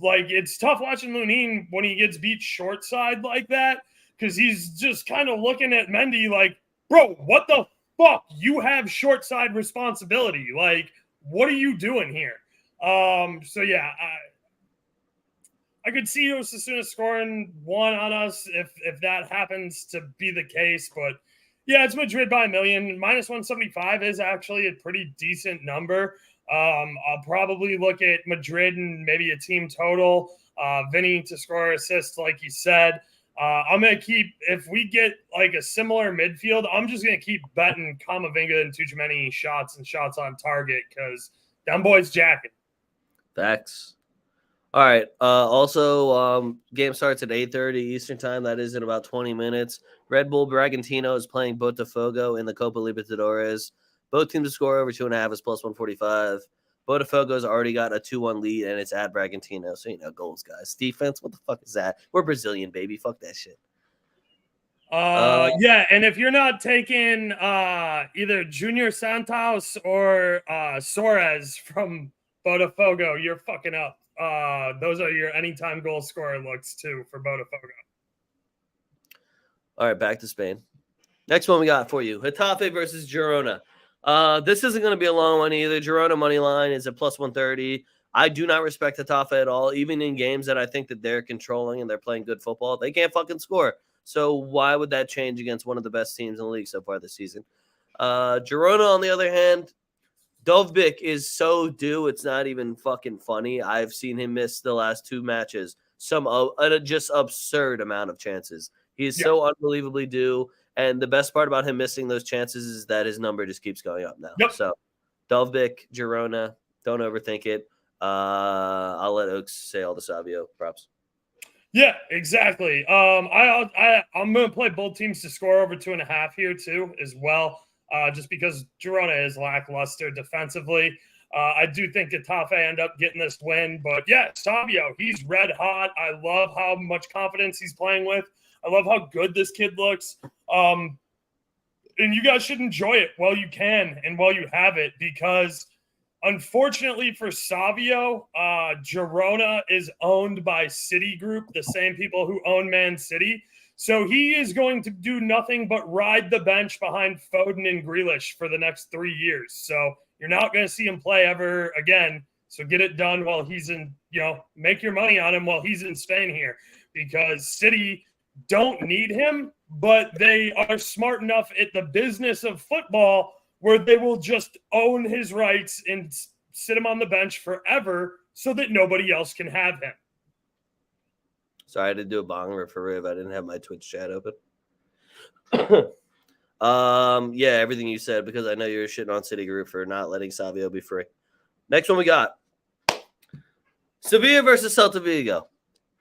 it's tough watching Lunin when he gets beat short side like that, because he's just kind of looking at Mendy like, bro, what the fuck? You have short side responsibility. Like, what are you doing here? So yeah, I could see Osasuna scoring one on us if that happens to be the case, but yeah, it's Madrid by a million. Minus 175 is actually a pretty decent number. I'll probably look at Madrid and maybe a team total. Vinny to score assist, like you said. I'm going to keep, if we get like a similar midfield, I'm just going to keep betting Kamavinga and Tchouaméni shots and shots on target, because them boys jacking. Facts. All right. Also, game starts at 8:30 Eastern time. That is in about 20 minutes. Red Bull Bragantino is playing Botafogo in the Copa Libertadores. Both teams to score over 2.5 is plus 145. Botafogo's already got a 2-1 lead, and it's at Bragantino. So, goals, guys. Defense, what the fuck is that? We're Brazilian, baby. Fuck that shit. Yeah, and if you're not taking either Junior Santos or Soares from Botafogo, you're fucking up. Those are your anytime goal scorer looks too for Botafogo. All right, back to Spain. Next one we got for you: Getafe versus Girona. This isn't going to be a long one either. Girona money line is at plus 130. I do not respect Getafe at all, even in games that I think that they're controlling and they're playing good football. They can't fucking score. So why would that change against one of the best teams in the league so far this season? Girona, on the other hand, Dovbyk is so due. It's not even fucking funny. I've seen him miss the last 2 matches. Some just absurd amount of chances. He is so unbelievably due. And the best part about him missing those chances is that his number just keeps going up now. Yep. So Dovbyk, Girona, don't overthink it. I'll let Oaks say all the Savio props. Yeah, exactly. I'm going to play both teams to score over 2.5 here too, as well. Just because Girona is lackluster defensively. I do think Getafe end up getting this win. But yeah, Savio, he's red hot. I love how much confidence he's playing with. I love how good this kid looks. And you guys should enjoy it while you can and while you have it, because unfortunately for Savio, Girona is owned by Citigroup, the same people who own Man City. So he is going to do nothing but ride the bench behind Foden and Grealish for the next 3 years. So you're not going to see him play ever again. So get it done while he's in, make your money on him while he's in Spain here, because City don't need him, but they are smart enough at the business of football where they will just own his rights and sit him on the bench forever so that nobody else can have him. Sorry, I had to do a bong rip for Riv. I didn't have my Twitch chat open. Yeah, everything you said, because I know you're shitting on Citigroup for not letting Savio be free. Next one we got: Sevilla versus Celta Vigo.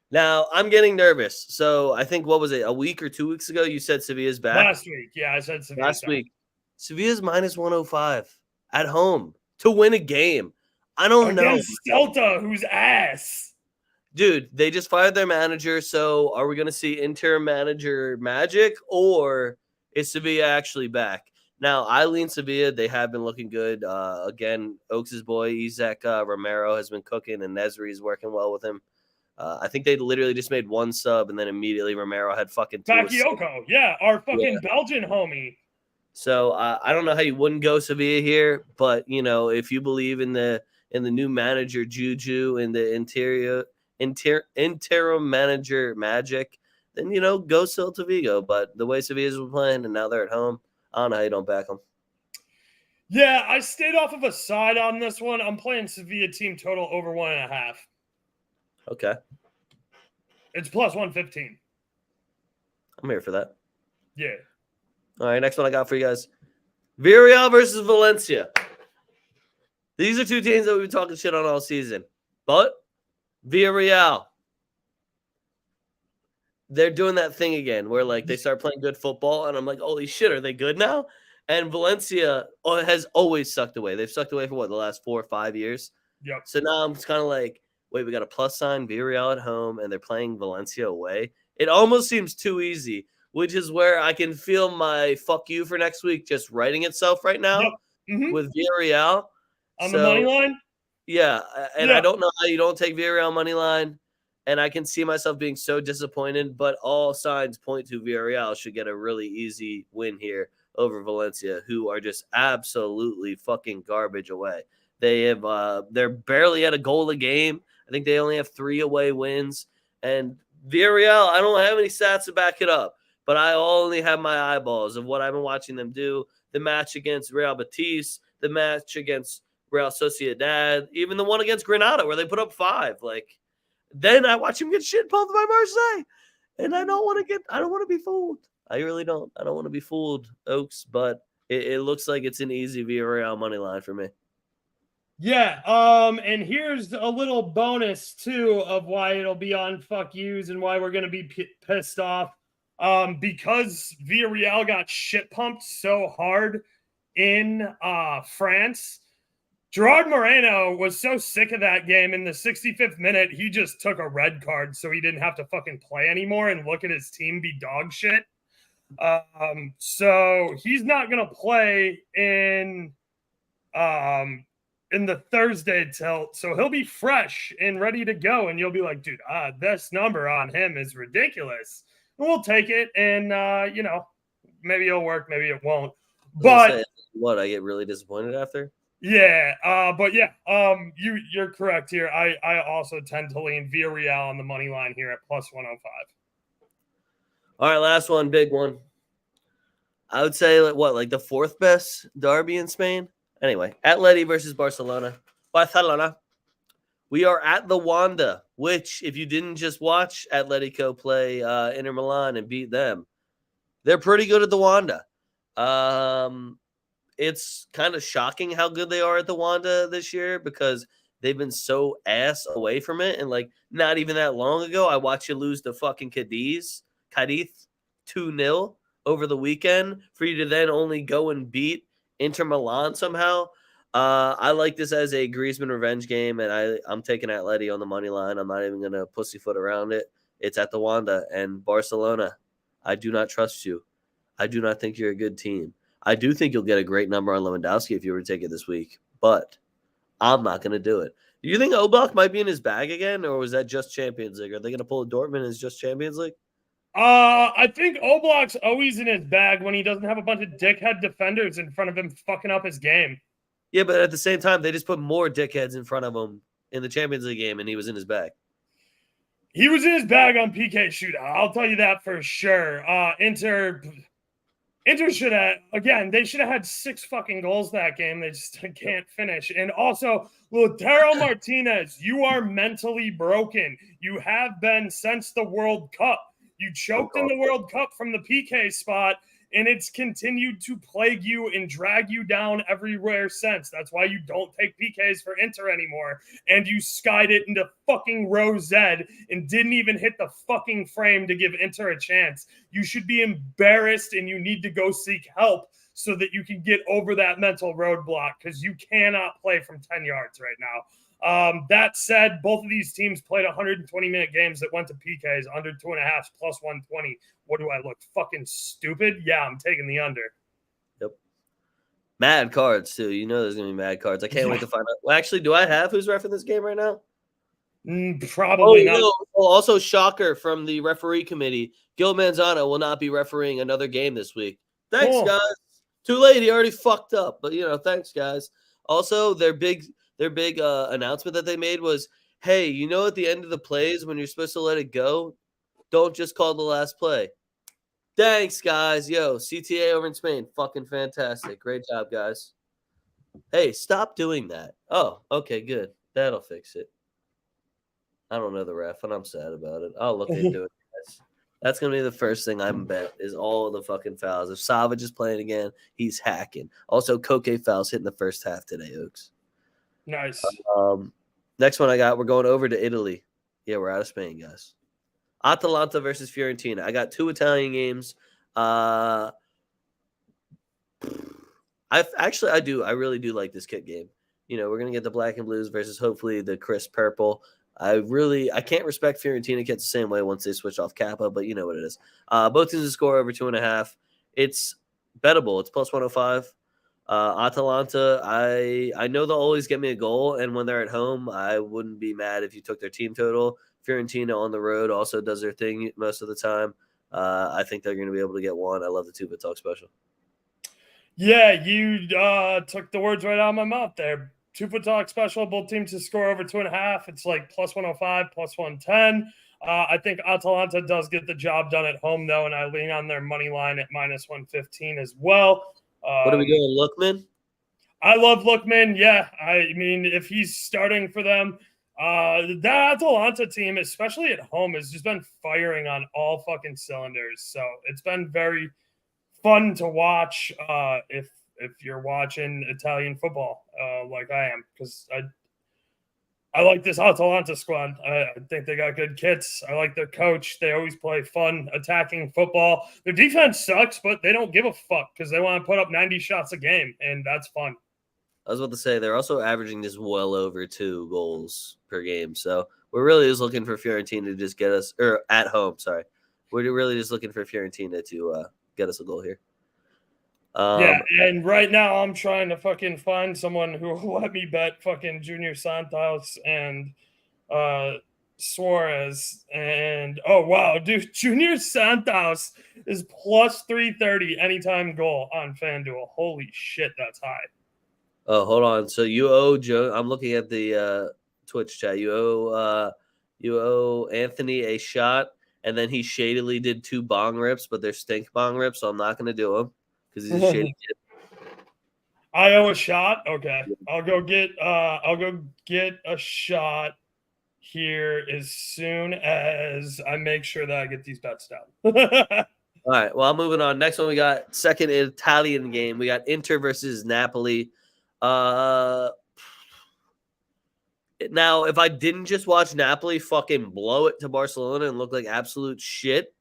Now, I'm getting nervous. So I think, what was it, a week or 2 weeks ago, you said Sevilla's back? Last week. Yeah, I said Sevilla. Last week. Sevilla's minus 105 at home to win a game. I don't know. Against Celta, who's ass. Dude, they just fired their manager. So are we going to see interim manager magic, or is Sevilla actually back? Now, I lean Sevilla. They have been looking good. Again, Oaks' boy, Isaac Romero, has been cooking, and Nesri is working well with him. I think they literally just made one sub, and then immediately Romero had fucking 2 assists. Bakayoko, yeah, our fucking Belgian homie. So I don't know how you wouldn't go Sevilla here, but if you believe in the new manager Juju and the interim manager Magic, then go Celta Vigo. But the way Sevilla's been playing, and now they're at home, I don't know how you don't back them. Yeah, I stayed off of a side on this one. I'm playing Sevilla team total over 1.5. Okay, it's plus 115. I'm here for that. Yeah. All right, next one I got for you guys: Villarreal versus Valencia. These are two teams that we've been talking shit on all season, but Villarreal, they're doing that thing again where like they start playing good football, and I'm like, holy shit, are they good now? And Valencia has always sucked away. They've sucked away for the last 4 or 5 years. Yep. So now I'm just kind of like, wait, we got a plus sign, Villarreal at home, and they're playing Valencia away. It almost seems too easy, which is where I can feel my fuck you for next week just writing itself right now with Villarreal. On the money line? Yeah, and I don't know how you don't take Villarreal money line, and I can see myself being so disappointed, but all signs point to Villarreal should get a really easy win here over Valencia, who are just absolutely fucking garbage away. They're barely at a goal a game. I think they only have 3 away wins. And Villarreal, I don't have any stats to back it up, but I only have my eyeballs of what I've been watching them do. The match against Real Betis, the match against Real Sociedad, even the one against Granada where they put up 5. Like, then I watch him get shit pumped by Marseille, and I don't want to be fooled. I really don't. I don't want to be fooled, Oaks, but it looks like it's an easy Villarreal money line for me. Yeah, and here's a little bonus too of why it'll be on fuck yous and why we're gonna be pissed off. Because Villarreal got shit pumped so hard in France. Gerard Moreno was so sick of that game. In the 65th minute, he just took a red card so he didn't have to fucking play anymore and look at his team be dog shit. So he's not gonna play in the Thursday tilt, so he'll be fresh and ready to go, and you'll be like, dude, this number on him is ridiculous. And we'll take it, and maybe it'll work, maybe it won't. But what, I get really disappointed after? Yeah, but yeah, you're correct here. I also tend to lean Villarreal on the money line here at plus 105. All right, last one, big one. I would say like the 4th best derby in Spain. Anyway, Atleti versus Barcelona. Barcelona. We are at the Wanda, which, if you didn't just watch Atletico play Inter Milan and beat them, they're pretty good at the Wanda. It's kind of shocking how good they are at the Wanda this year because they've been so ass away from it. And like not even that long ago, I watched you lose to fucking Cadiz 2-0 over the weekend for you to then only go and beat Inter Milan somehow. I like this as a Griezmann revenge game, and I'm taking Atleti on the money line. I'm not even going to pussyfoot around it. It's at the Wanda. And Barcelona, I do not trust you. I do not think you're a good team. I do think you'll get a great number on Lewandowski if you were to take it this week, but I'm not going to do it. Do you think Oblak might be in his bag again, or was that just Champions League? Are they going to pull a Dortmund as just Champions League? I think Oblak's always in his bag when he doesn't have a bunch of dickhead defenders in front of him fucking up his game. Yeah, but at the same time, they just put more dickheads in front of him in the Champions League game, and he was in his bag. He was in his bag on PK shootout. I'll tell you that for sure. Inter should have, again, they should have had 6 fucking goals that game. They just can't finish. And also, Lautaro Martinez, you are mentally broken. You have been since the World Cup. You choked in the World Cup from the PK spot, and it's continued to plague you and drag you down everywhere since. That's why you don't take PKs for Inter anymore. And you skied it into fucking row Z and didn't even hit the fucking frame to give Inter a chance. You should be embarrassed, and you need to go seek help so that you can get over that mental roadblock, because you cannot play from 10 yards right now. That said, both of these teams played 120-minute games that went to PKs, under 2.5 plus 120. What do I look, fucking stupid? Yeah, I'm taking the under. Yep. Mad cards too. You know there's gonna be mad cards. I can't wait to find out. Well, actually, do I have who's reffing this game right now? Probably not. Also, shocker from the referee committee. Gil Manzano will not be refereeing another game this week. Thanks, guys. Too late. He already fucked up. But thanks, guys. Also, their big announcement that they made was, hey, at the end of the plays when you're supposed to let it go, don't just call the last play. Thanks, guys. Yo, CTA over in Spain. Fucking fantastic. Great job, guys. Hey, stop doing that. Oh, okay, good. That'll fix it. I don't know the ref, and I'm sad about it. I'll look into it, guys. That's going to be the first thing I'm bet is all the fucking fouls. If Savage is playing again, he's hacking. Also, Koke fouls hitting the first half today, Oaks. Nice. Next one I got, we're going over to Italy. Yeah, we're out of Spain, guys. Atalanta versus Fiorentina. I got 2 Italian games. I really do like this kit game. We're gonna get the black and blues versus hopefully the crisp purple. I can't respect Fiorentina kits the same way once they switch off Kappa, but you know what it is. Both teams to score over 2.5. It's bettable. It's plus 105. Atalanta, I know they'll always get me a goal, and when they're at home, I wouldn't be mad if you took their team total. Fiorentina on the road also does their thing most of the time. I think they're going to be able to get one. I love the TwoFootTalk special. Yeah, you took the words right out of my mouth there. TwoFootTalk special, both teams to score over 2.5. It's like plus 105, plus 110. I think Atalanta does get the job done at home, though, and I lean on their money line at minus 115 as well. What are we doing, Lookman? I love Lookman. Yeah, I mean, if he's starting for them, that Atalanta team, especially at home, has just been firing on all fucking cylinders. So it's been very fun to watch if you're watching Italian football like I am, because I like this Atalanta squad. I think they got good kits. I like their coach. They always play fun, attacking football. Their defense sucks, but they don't give a fuck because they want to put up 90 shots a game, and that's fun. I was about to say, they're also averaging just well over 2 goals per game. So we're really just looking for Fiorentina to just get us – or at home, sorry. We're really just looking for Fiorentina to get us a goal here. Yeah, and right now I'm trying to fucking find someone who will let me bet fucking Junior Santos and Suarez. And, oh, wow, dude, Junior Santos is plus 330 anytime goal on FanDuel. Holy shit, that's high. Oh, hold on. So you owe Joe – I'm looking at the Twitch chat. You owe Anthony a shot, and then he shadily did 2 bong rips, but they're stink bong rips, so I'm not going to do them. Because he's a shady kid. I owe a shot. Okay, I'll go get a shot here as soon as I make sure that I get these bets down. All right. Well, I'm moving on. Next one, we got second Italian game. We got Inter versus Napoli. Now, if I didn't just watch Napoli fucking blow it to Barcelona and look like absolute shit,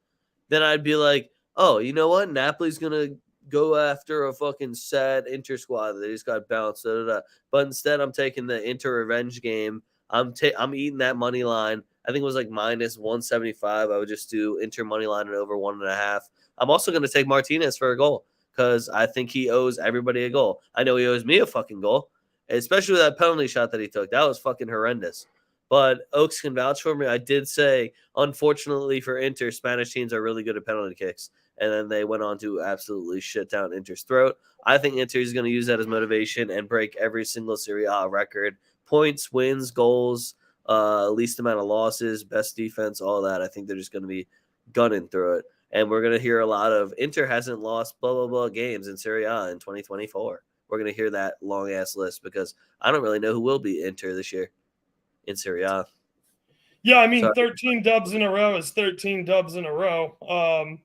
then I'd be like, oh, you know what? Napoli's gonna go after a fucking sad Inter squad. They just got bounced. But instead, I'm taking the Inter revenge game. I'm eating that money line. I think it was like minus 175. I would just do Inter money line and over 1.5. I'm also going to take Martinez for a goal because I think he owes everybody a goal. I know he owes me a fucking goal, especially with that penalty shot that he took. That was fucking horrendous. But Oaks can vouch for me. I did say, unfortunately for Inter, Spanish teams are really good at penalty kicks. And then they went on to absolutely shit down Inter's throat. I think Inter is going to use that as motivation and break every single Serie A record. Points, wins, goals, least amount of losses, best defense, all that. I think they're just going to be gunning through it. And we're going to hear a lot of Inter hasn't lost blah, blah, blah games in Serie A in 2024. We're going to hear that long-ass list because I don't really know who will be Inter this year in Serie A. Yeah, I mean, 13 dubs in a row is 13 dubs in a row.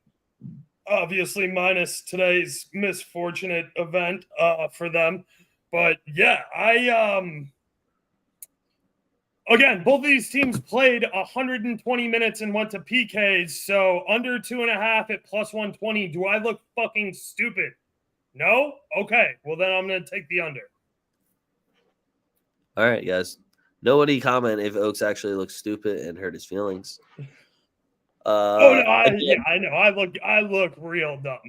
Obviously minus today's misfortunate event for them. But yeah, again, both of these teams played 120 minutes and went to PKs. So under 2.5 at plus 120. Do I look fucking stupid? No? Okay. Well, then I'm going to take the under. All right, guys. Nobody comment if Oaks actually looks stupid and hurt his feelings. I know. I look real dumb.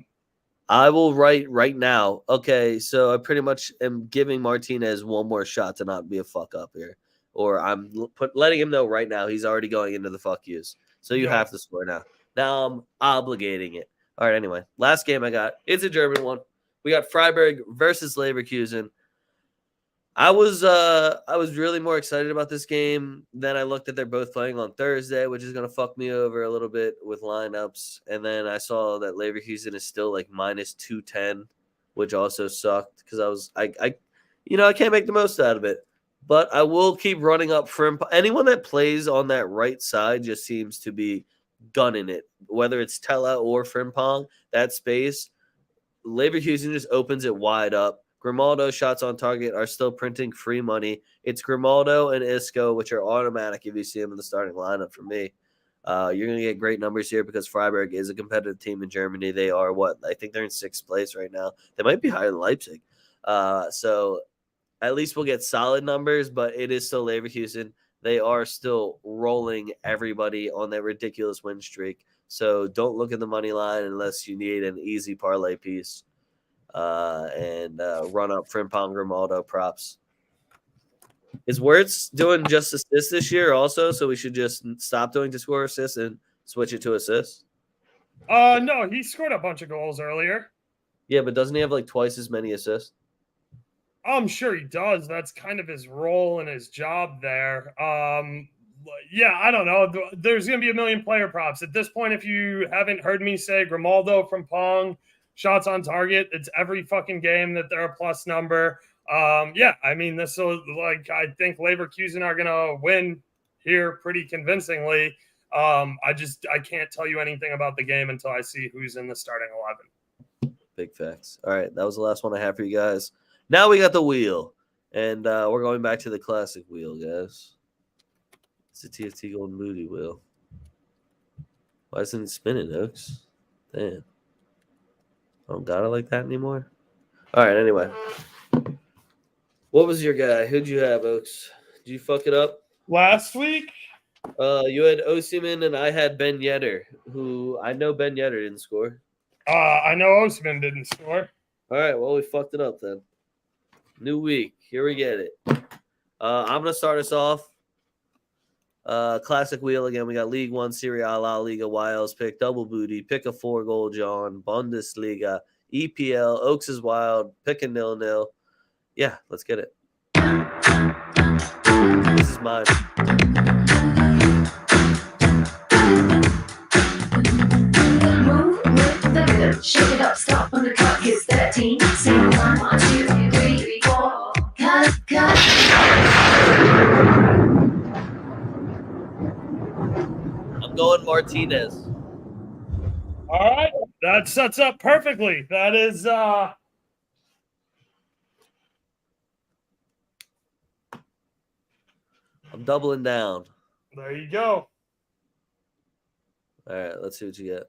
I will write right now. Okay, so I pretty much am giving Martinez one more shot to not be a fuck up here, or I'm letting him know right now he's already going into the fuck yous. So you have to score now. Now I'm obligating it. All right. Anyway, last game I got. It's a German one. We got Freiburg versus Leverkusen. I was really more excited about this game. Then I looked at they're both playing on Thursday, which is gonna fuck me over a little bit with lineups. And then I saw that Leverkusen is still like minus 210, which also sucked because I can't make the most out of it. But I will keep running up Frimpong. Anyone that plays on that right side just seems to be gunning it, whether it's Tella or Frimpong. That space, Leverkusen just opens it wide up. Grimaldo shots on target are still printing free money. It's Grimaldo and Isco, which are automatic if you see them in the starting lineup for me. You're going to get great numbers here because Freiburg is a competitive team in Germany. They are I think they're in 6th place right now. They might be higher than Leipzig. So at least we'll get solid numbers, but it is still Leverkusen. They are still rolling everybody on that ridiculous win streak. So don't look at the money line unless you need an easy parlay piece. And run up Frimpong Grimaldo props. Is Wirtz doing just assists this year also? So we should just stop doing to score assists and switch it to assists? No, he scored a bunch of goals earlier. Yeah, but doesn't he have like twice as many assists? I'm sure he does. That's kind of his role and his job there. Yeah, I don't know. There's going to be a million player props. At this point, if you haven't heard me say Grimaldo from Pong, shots on target, it's every fucking game that they're a plus number. Yeah, I mean, I think Leverkusen are going to win here pretty convincingly. I can't tell you anything about the game until I see who's in the starting 11. Big facts. All right, that was the last one I have for you guys. Now we got the wheel, and we're going back to the classic wheel, guys. It's the TFT Golden Booty wheel. Why isn't it spinning, Oaks? Damn. I don't got it like that anymore. All right, anyway. What was your guy? Who'd you have, Oaks? Did you fuck it up? Last week? You had Osimhen and I had Ben Yedder, who I know Ben Yedder didn't score. I know Osimhen didn't score. All right, well, we fucked it up then. New week. Here we get it. I'm going to start us off. Classic wheel again. We got League One, Serie A, La Liga, Wiles pick, double booty, pick a 4-goal John, Bundesliga, EPL, Oaks is wild, pick a 0-0. Yeah, let's get it. This is mine. Shake it up, stop when the clock hits 13. Sing 1, 2, 3, 4. Cut. I'm going Martinez. All right, that sets up perfectly. That is I'm doubling down. There you go. All right, let's see what you get.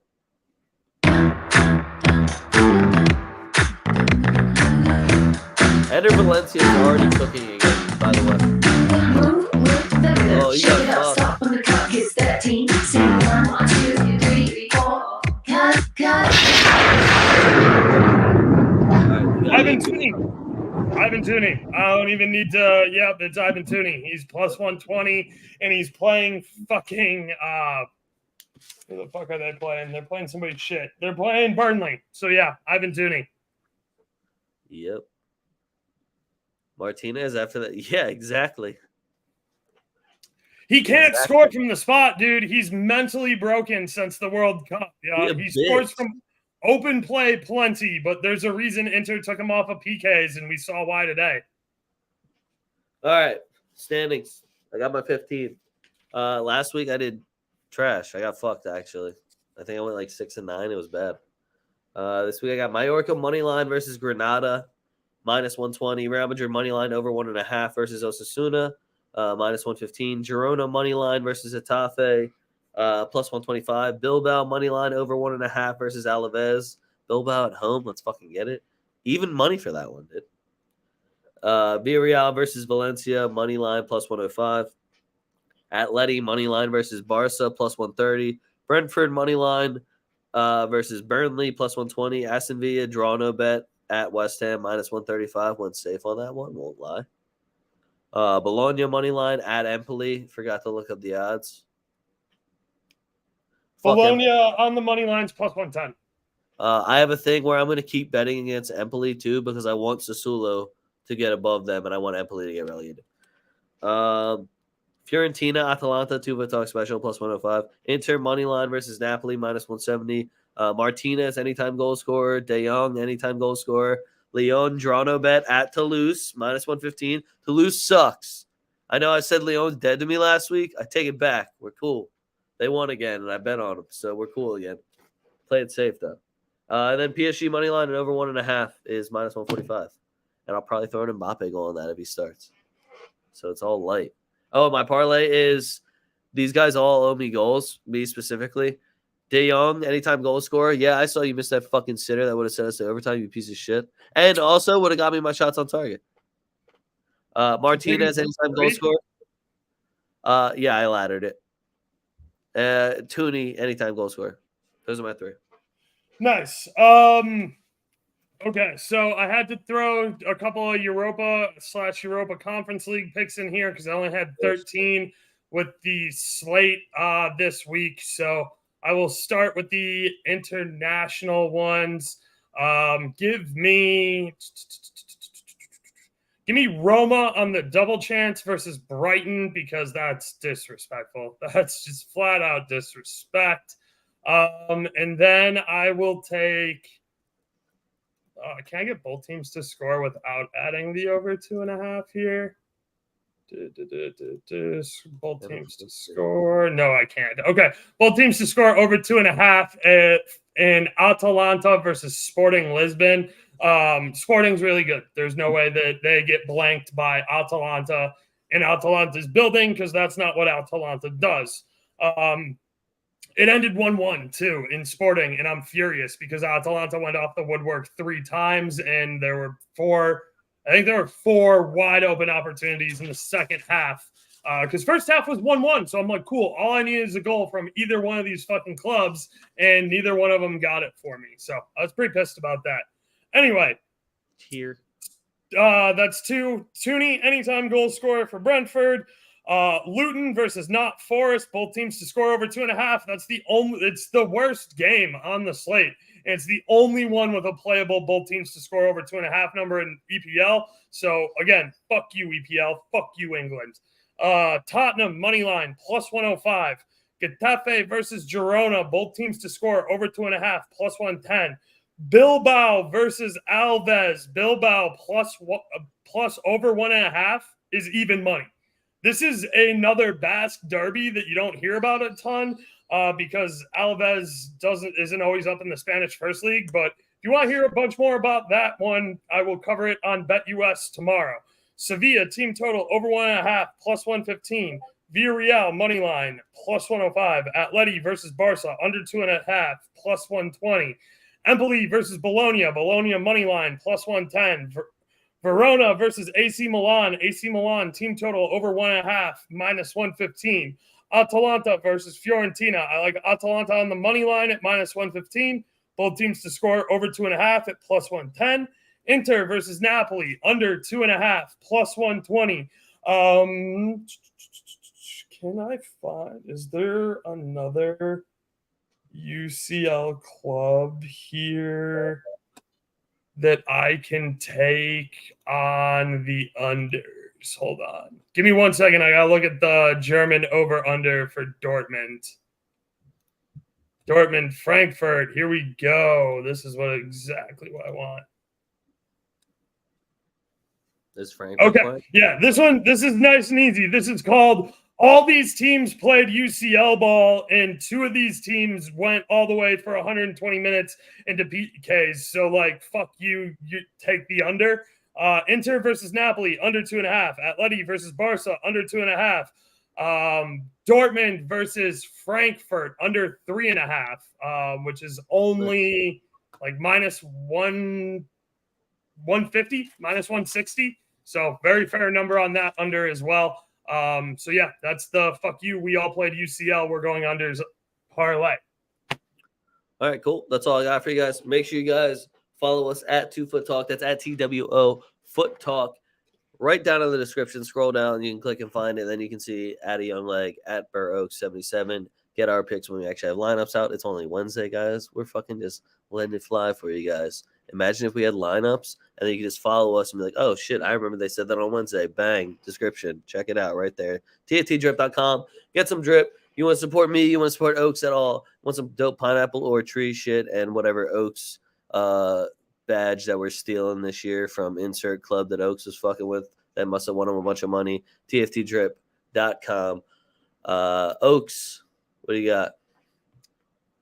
Eder Valencia is already cooking again, by the way. Oh, you got stop when the clock hits 13. Sing 1, 2, 3, 4. Cut. Ivan Tooney. I don't even need to. Yep, it's Ivan Tooney. He's plus 120, and he's playing fucking. Who the fuck are they playing? They're playing somebody shit. They're playing Burnley. So yeah, Ivan Tooney. Yep. Martinez after that. Yeah, exactly. He can't score from the spot, dude. He's mentally broken since the World Cup. He scores from open play plenty, but there's a reason Inter took him off of PKs, and we saw why today. All right, standings. I got my 15. Last week I did trash. I got fucked, actually. I think I went like 6-9. It was bad. This week I got Mallorca money line versus Granada, minus 120. Real Madrid money line over 1.5 versus Osasuna, minus 115. Girona money line versus Getafe, plus 125. Bilbao money line over 1.5 versus Alaves. Bilbao at home. Let's fucking get it. Even money for that one, dude. Villarreal versus Valencia money line plus 105. Atleti money line versus Barca plus 130. Brentford money line versus Burnley plus 120. Aston Villa draw no bet at West Ham minus 135. Went safe on that one, won't lie. Bologna money line at Empoli. Forgot to look up the odds. Bologna on the money lines plus 110. I have a thing where I'm going to keep betting against Empoli too because I want Sassuolo to get above them and I want Empoli to get relegated. Fiorentina, Atalanta, TwoFootTalk special plus 105. Inter money line versus Napoli minus 170. Martinez anytime goal scorer. De Jong anytime goal scorer. Lyon draw no bet at Toulouse minus 115. Toulouse sucks. I know I said Lyon's dead to me last week. I take it back. We're cool. They won again and I bet on them, so we're cool again. Play it safe though. And then PSG money line and over 1.5 is minus 145. And I'll probably throw an Mbappe goal on that if he starts. So it's all light. Oh, my parlay is these guys all owe me goals, me specifically. De Jong, anytime goal scorer. Yeah, I saw you miss that fucking sitter that would have sent us to overtime, you piece of shit. And also would have got me my shots on target. Martinez, anytime goal scorer. Yeah, I laddered it. Tooney, anytime goal scorer. Those are my three. Nice. Okay, so I had to throw a couple of Europa Conference League picks in here because I only had 13 with the slate this week. So I will start with the international ones. Give me Roma on the double chance versus Brighton because that's disrespectful. That's just flat out disrespect. And then I will take. Can I get both teams to score without adding the over 2.5 here? Both teams to score. No, I can't. Okay. Both teams to score over 2.5 in Atalanta versus Sporting Lisbon. Sporting's really good. There's no way that they get blanked by Atalanta in Atalanta's building because that's not what Atalanta does. It ended 1-1 too in Sporting, and I'm furious because Atalanta went off the woodwork 3 times, and there were 4 wide open opportunities in the second half. Because first half was 1-1, so I'm like, cool. All I need is a goal from either one of these fucking clubs, and neither one of them got it for me. So I was pretty pissed about that. Anyway, here. That's 2. Tooney, anytime goal scorer for Brentford. Luton versus Not Forest, both teams to score over 2.5. It's the worst game on the slate. It's the only one with a playable both teams to score over 2.5 number in EPL. So again, fuck you EPL, fuck you England. Tottenham money line plus 105. Getafe versus Girona, both teams to score over 2.5 plus 110. Bilbao versus Alves, Bilbao plus over 1.5 is even money. This is another Basque derby that you don't hear about a ton because Alves isn't always up in the Spanish First League. But if you want to hear a bunch more about that one, I will cover it on BetUS tomorrow. Sevilla team total over 1.5 plus 115. Villarreal money line plus 105. Atleti versus Barca under 2.5 plus 120. Empoli versus Bologna money line plus 110. Verona versus AC Milan team total over 1.5 minus 115. Atalanta versus Fiorentina. I like Atalanta on the money line at minus 115. Both teams to score over 2.5 at plus 110. Inter versus Napoli under 2.5 plus 120. Can I find? Is there another UCL club here that I can take on the unders? Hold on. Give me 1 second. I got to look at the German over-under for Dortmund. Dortmund, Frankfurt. Here we go. This is exactly what I want. Is Frankfurt okay. playing? Yeah, this is nice and easy. This is called all these teams played UCL ball, and 2 of these teams went all the way for 120 minutes into PKs. So, fuck you. You take the under. Inter versus Napoli, under 2.5. Atleti versus Barca, under 2.5. Dortmund versus Frankfurt, under 3.5, which is only minus 150, minus 160. So, very fair number on that under as well. So yeah, that's the fuck you. We all played UCL. We're going unders parlay. All right, cool. That's all I got for you guys. Make sure you guys follow us at 2FootTalk. That's at TWO Foot Talk. Right down in the description, scroll down, you can click and find it. Then you can see at a young leg at BurrOaks77. Get our picks when we actually have lineups out. It's only Wednesday, guys. We're fucking just letting it fly for you guys. Imagine if we had lineups and then you could just follow us and be like, oh shit, I remember they said that on Wednesday. Bang, description. Check it out right there. TFTdrip.com. Get some drip. You want to support me? You want to support Oaks at all? Want some dope pineapple or tree shit and whatever Oaks badge that we're stealing this year from insert club that Oaks was fucking with that must have won him a bunch of money. TFTdrip.com. Oaks, what do you got?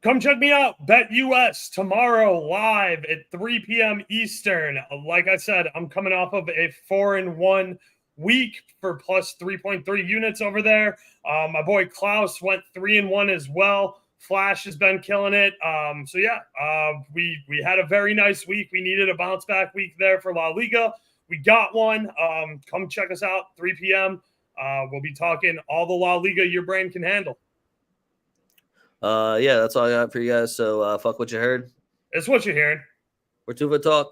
Come check me out. Bet US tomorrow live at 3 p.m. Eastern. Like I said, I'm coming off of a 4-1 week for plus 3.3 units over there. My boy Klaus went 3-1 as well. Flash has been killing it. We had a very nice week. We needed a bounce back week there for La Liga. We got one. Come check us out, 3 p.m. We'll be talking all the La Liga your brain can handle. Yeah, that's all I got for you guys. So fuck what you heard. It's what you're hearing. We're 2FootTalk.